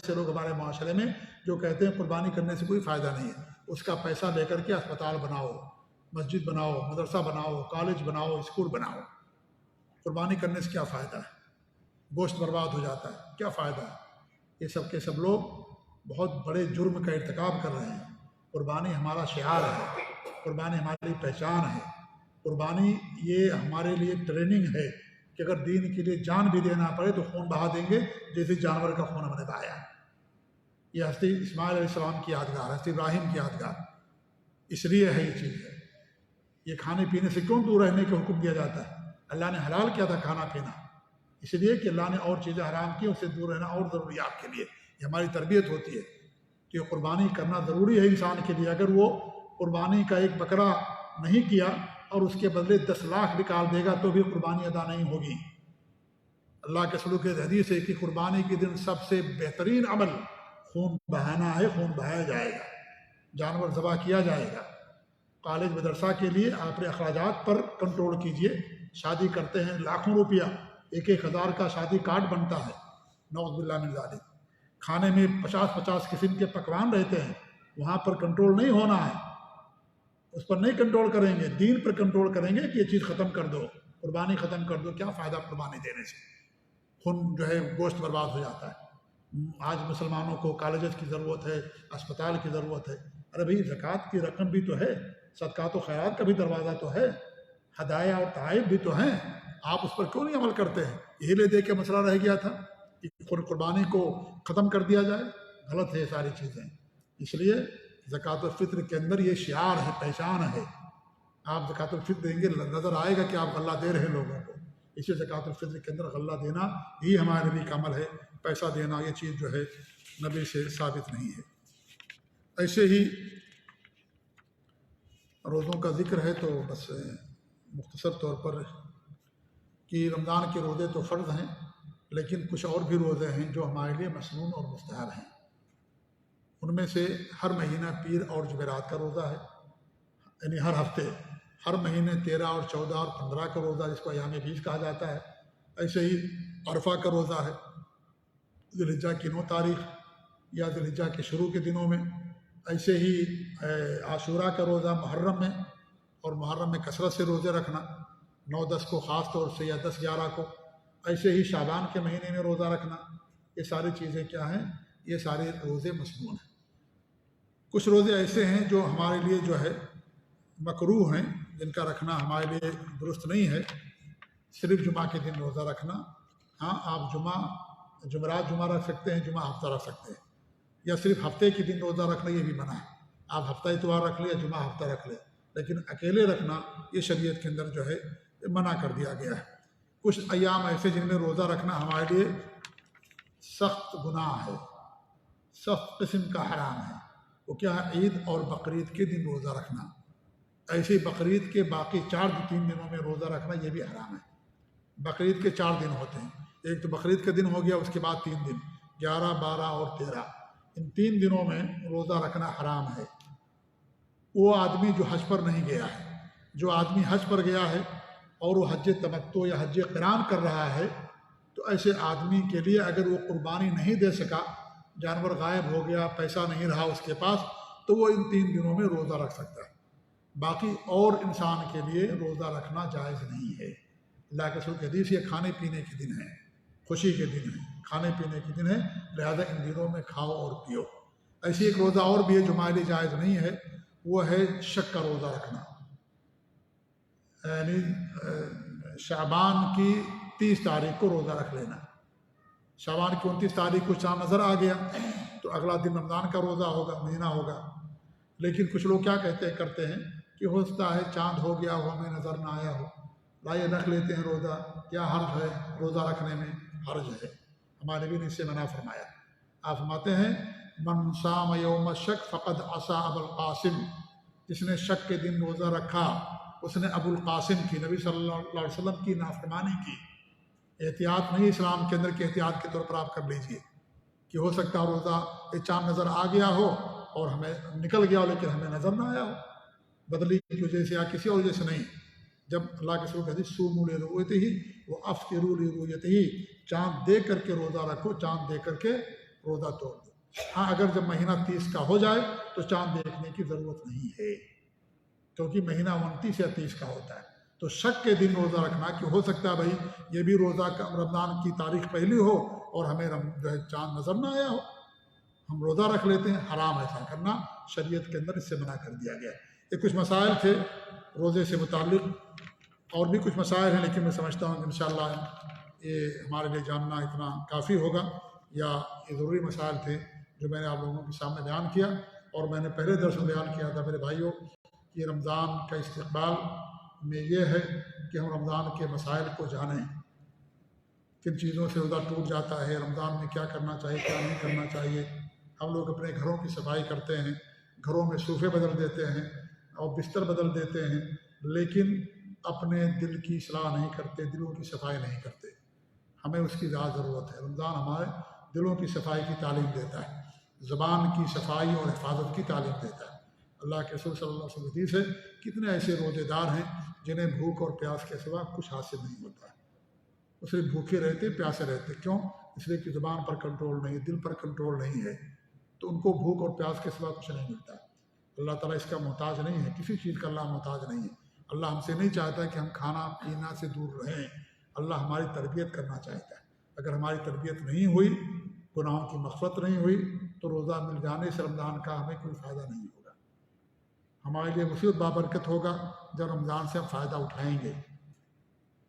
ایسے لوگ ہمارے معاشرے میں جو کہتے ہیں قربانی کرنے سے کوئی فائدہ نہیں ہے، اس کا پیسہ لے کر کے اسپتال بناؤ، مسجد بناؤ، مدرسہ بناؤ، کالج بناؤ، اسکول بناؤ۔ قربانی کرنے سے کیا فائدہ ہے؟ گوشت برباد ہو جاتا ہے، کیا فائدہ ہے؟ یہ سب کے سب لوگ بہت بڑے جرم کا ارتکاب کر رہے ہیں۔ قربانی ہمارا شعار ہے، قربانی ہماری پہچان ہے، قربانی یہ ہمارے لیے ٹریننگ ہے کہ اگر دین کے لیے جان بھی دینا پڑے تو خون بہا دیں گے، جیسے جانور کا خون ہم نے بہایا۔ یہ حضرت اسماعیل علیہ السلام کی یادگار، حضرت ابراہیم کی یادگار، اس لیے ہے یہ چیز ہے۔ یہ کھانے پینے سے کیوں دور رہنے کا حکم دیا جاتا ہے؟ اللہ نے حلال کیا تھا کھانا پینا، اس لیے کہ اللہ نے اور چیزیں حرام کی، اس سے دور رہنا اور ضروریات کے لیے، یہ ہماری تربیت ہوتی ہے کہ قربانی کرنا ضروری ہے انسان کے لیے۔ اگر وہ قربانی کا ایک بکرا نہیں کیا اور اس کے بدلے 10 لاکھ نکال دے گا تو بھی قربانی ادا نہیں ہوگی۔ اللہ کے سلوک حدیث ہے کہ قربانی کے دن سب سے بہترین عمل خون بہانا ہے، خون بہایا جائے گا، جانور ذبح کیا جائے گا۔ کالج مدرسہ کے لیے آپ اپنے اخراجات پر کنٹرول کیجئے۔ شادی کرتے ہیں لاکھوں روپیہ، 1,000 کا شادی کارڈ بنتا ہے، نعوذ باللہ من ذالک۔ کھانے میں 50 قسم کے پکوان رہتے ہیں، وہاں پر کنٹرول نہیں ہونا ہے، اس پر نہیں کنٹرول کریں گے، دین پر کنٹرول کریں گے کہ یہ چیز ختم کر دو، قربانی ختم کر دو۔ کیا فائدہ قربانی دینے سے؟ خون جو ہے گوشت برباد ہو جاتا ہے۔ آج مسلمانوں کو کالجز کی ضرورت ہے، اسپتال کی ضرورت ہے۔ ارے بھئی زکوٰۃ کی رقم بھی تو ہے، صدقات و خیرات کا بھی دروازہ تو ہے، ہدایہ اور تحائف بھی تو ہیں، آپ اس پر کیوں نہیں عمل کرتے ہیں؟ یہی لے دے کے مسئلہ رہ گیا تھا کہ قربانی کو ختم کر دیا جائے، غلط ہے یہ ساری چیزیں۔ اس لیے زکوٰۃ الفطر کے اندر یہ شعار ہے، پہچان ہے۔ آپ زکوٰۃ الفطر دیں گے، نظر آئے گا کہ آپ غلہ دے رہے لوگوں کو۔ اسی زکوٰۃ الفطر کے اندر غلہ دینا یہ ہمارے نبی کا عمل ہے، پیسہ دینا یہ چیز جو ہے نبی سے ثابت نہیں ہے۔ ایسے ہی روزوں کا ذکر ہے تو بس مختصر طور پر کہ رمضان کے روزے تو فرض ہیں، لیکن کچھ اور بھی روزے ہیں جو ہمارے لیے مسنون اور مستحب ہیں۔ ان میں سے ہر مہینہ پیر اور جمعرات کا روزہ ہے، یعنی ہر ہفتے، ہر مہینے 13 اور 14 اور 15 کا روزہ جس کو ایام بیج کہا جاتا ہے۔ ایسے ہی عرفہ کا روزہ ہے ذی الحجہ کی 9 تاریخ یا ذی الحجہ کے شروع کے دنوں میں۔ ایسے ہی عاشوراء کا روزہ محرم میں، اور محرم میں کثرت سے روزے رکھنا، 9-10 کو خاص طور سے یا 10-11 کو۔ ایسے ہی شعبان کے مہینے میں روزہ رکھنا۔ یہ ساری چیزیں کیا ہیں؟ یہ سارے روزے مسنون ہیں۔ کچھ روزے ایسے ہیں جو ہمارے لیے جو ہے مکروہ ہیں، جن کا رکھنا ہمارے لیے درست نہیں ہے۔ صرف جمعہ کے دن روزہ رکھنا، ہاں آپ جمعرات جمعہ رکھ سکتے ہیں، جمعہ ہفتہ رکھ سکتے ہیں، یا صرف ہفتے کے دن روزہ رکھنا یہ بھی منع ہے۔ آپ ہفتہ اتوار رکھ لیں یا جمعہ ہفتہ رکھ لیں، لیکن اکیلے رکھنا یہ شریعت کے اندر جو ہے منع کر دیا گیا ہے۔ کچھ ایام ایسے جن میں روزہ رکھنا ہمارے لیے سخت گناہ ہے، سخت قسم کا حرام ہے۔ وہ کیا ہے؟ عید اور بقرعید کے دن روزہ رکھنا۔ ایسے بقرعید کے باقی 3 دنوں میں روزہ رکھنا یہ بھی حرام ہے۔ بقرعید کے 4 دن ہوتے ہیں، ایک تو بقرعید کا دن ہو گیا، اس کے بعد 3 دن 11، 12 اور 13، ان 3 دنوں میں روزہ رکھنا حرام ہے۔ وہ آدمی جو حج پر نہیں گیا ہے، جو آدمی حج پر گیا ہے اور وہ حج تمتع یا حج قران کر رہا ہے، تو ایسے آدمی کے لیے اگر وہ قربانی نہیں دے سکا، جانور غائب ہو گیا، پیسہ نہیں رہا اس کے پاس، تو وہ ان 3 دنوں میں روزہ رکھ سکتا ہے۔ باقی اور انسان کے لیے روزہ رکھنا جائز نہیں ہے۔ اللہ کے رسول کی حدیث یہ کھانے پینے کے دن ہیں، خوشی کے دن ہیں، کھانے پینے کے دن ہیں، لہذا ان دنوں میں کھاؤ اور پیو۔ ایسی ایک روزہ اور بھی ہے جو ہمارے لیے جائز نہیں ہے، وہ ہے شک کا روزہ رکھنا، یعنی شعبان کی 30 تاریخ کو روزہ رکھ لینا۔ شعبان کی 29 تاریخ کو چاند نظر آ گیا تو اگلا دن رمضان کا روزہ ہوگا، مہینہ ہوگا۔ لیکن کچھ لوگ کیا کرتے ہیں کہ ہو سکتا ہے چاند ہو گیا ہو، ہمیں نظر نہ آیا ہو، لائے رکھ لیتے ہیں روزہ۔ کیا حرج ہے؟ روزہ رکھنے میں حرج ہے، ہمارے نبی نے اس سے منع فرمایا۔ آپ فرماتے ہیں من صام یوم الشک فقد عصى ابا القاسم، جس نے شک کے دن روزہ رکھا اس نے ابو القاسم کی، نبی صلی اللہ علیہ وسلم کی نافرمانی کی۔ احتیاط نہیں اسلام کے اندر کہ احتیاط کے طور پر آپ کر لیجئے کہ ہو سکتا ہے روزہ یہ چاند نظر آ گیا ہو اور ہمیں نکل گیا ہو لیکن ہمیں نظر نہ آیا ہو، بدلی کی وجہ سے یا کسی اور وجہ سے نہیں۔ جب اللہ کے رسول کی حدیث صوموا لرؤیتہ وافطروا لرؤیتہ، چاند دیکھ کر کے روزہ رکھو، چاند دیکھ کر کے روزہ توڑ دو۔ ہاں اگر جب مہینہ 30 کا ہو جائے تو چاند دیکھنے کی ضرورت نہیں ہے، کیونکہ مہینہ 29 یا 30 کا ہوتا ہے۔ تو شک کے دن روزہ رکھنا کہ ہو سکتا ہے بھائی یہ بھی روزہ کا رمضان کی تاریخ پہلی ہو اور ہمیں جو ہے چاند نظر نہ آیا ہو، ہم روزہ رکھ لیتے ہیں، حرام ایسا کرنا، شریعت کے اندر اس سے منع کر دیا گیا ہے۔ یہ کچھ مسائل تھے روزے سے متعلق، اور بھی کچھ مسائل ہیں لیکن میں سمجھتا ہوں کہ انشاءاللہ یہ ہمارے لیے جاننا اتنا کافی ہوگا، یا یہ ضروری مسائل تھے جو میں نے آپ لوگوں کے سامنے بیان کیا۔ اور میں نے پہلے درس میں بیان کیا تھا میرے بھائیوں کہ رمضان کا استقبال میں یہ ہے کہ ہم رمضان کے مسائل کو جانیں، کن چیزوں سے روزہ ٹوٹ جاتا ہے، رمضان میں کیا کرنا چاہیے کیا نہیں کرنا چاہیے۔ ہم لوگ اپنے گھروں کی صفائی کرتے ہیں، گھروں میں صوفے بدل دیتے ہیں اور بستر بدل دیتے ہیں، لیکن اپنے دل کی اصلاح نہیں کرتے، دلوں کی صفائی نہیں کرتے۔ ہمیں اس کی زیادہ ضرورت ہے۔ رمضان ہمارے دلوں کی صفائی کی تعلیم دیتا ہے، زبان کی صفائی اور حفاظت کی تعلیم دیتا ہے۔ اللہ کے رسول صلی اللہ علیہ وسلم حدیث ہے، کتنے ایسے روزے دار ہیں جنہیں بھوک اور پیاس کے سوا کچھ حاصل نہیں ہوتا ہے، وہ صرف بھوکے رہتے پیاسے رہتے، کیوں؟ اس لیے کہ زبان پر کنٹرول نہیں، دل پر کنٹرول نہیں ہے، تو ان کو بھوک اور پیاس کے سوا کچھ نہیں ملتا۔ اللہ تعالیٰ اس کا محتاج نہیں ہے، کسی چیز کا اللہ محتاج نہیں ہے۔ اللہ ہم سے نہیں چاہتا کہ ہم کھانا پینا سے دور رہیں، اللہ ہماری تربیت کرنا چاہتا ہے۔ اگر ہماری تربیت نہیں ہوئی، گناہوں کی مغفرت نہیں ہوئی، تو روزہ مل جانے سے رمضان کا ہمیں کوئی فائدہ نہیں ہوگا۔ ہمارے لیے مصیبت بابرکت ہوگا جب رمضان سے ہم فائدہ اٹھائیں گے،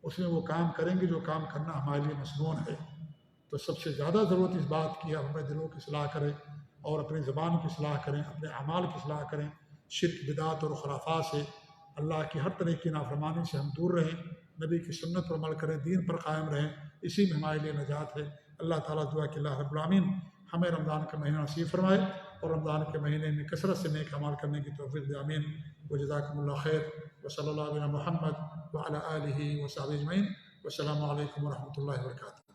اس میں وہ کام کریں گے جو کام کرنا ہمارے لیے مسنون ہے۔ تو سب سے زیادہ ضرورت اس بات کی ہے ہم اپنے دلوں کی اصلاح کریں اور اپنی زبان کی اصلاح کریں، اپنے اعمال کی اصلاح کریں، شرک بدعت اور خرافات سے، اللہ کی ہر طرح کی نافرمانی سے ہم دور رہیں، نبی کی سنت پر عمل کریں، دین پر قائم رہیں، اسی میں ہمارے لیے نجات ہے۔ اللہ تعالیٰ دعا کہ اللہ رب العالمین ہمیں رمضان کا مہینہ نصیب فرمائے اور رمضان کے مہینے میں کثرت سے نیک اعمال کرنے کی توفیق دے، آمین۔ وجزاکم اللہ خیر، وصلی اللہ علیہ محمد وعلی آلہ وصحبہ اجمعین، والسلام علیکم ورحمۃ اللہ وبرکاتہ۔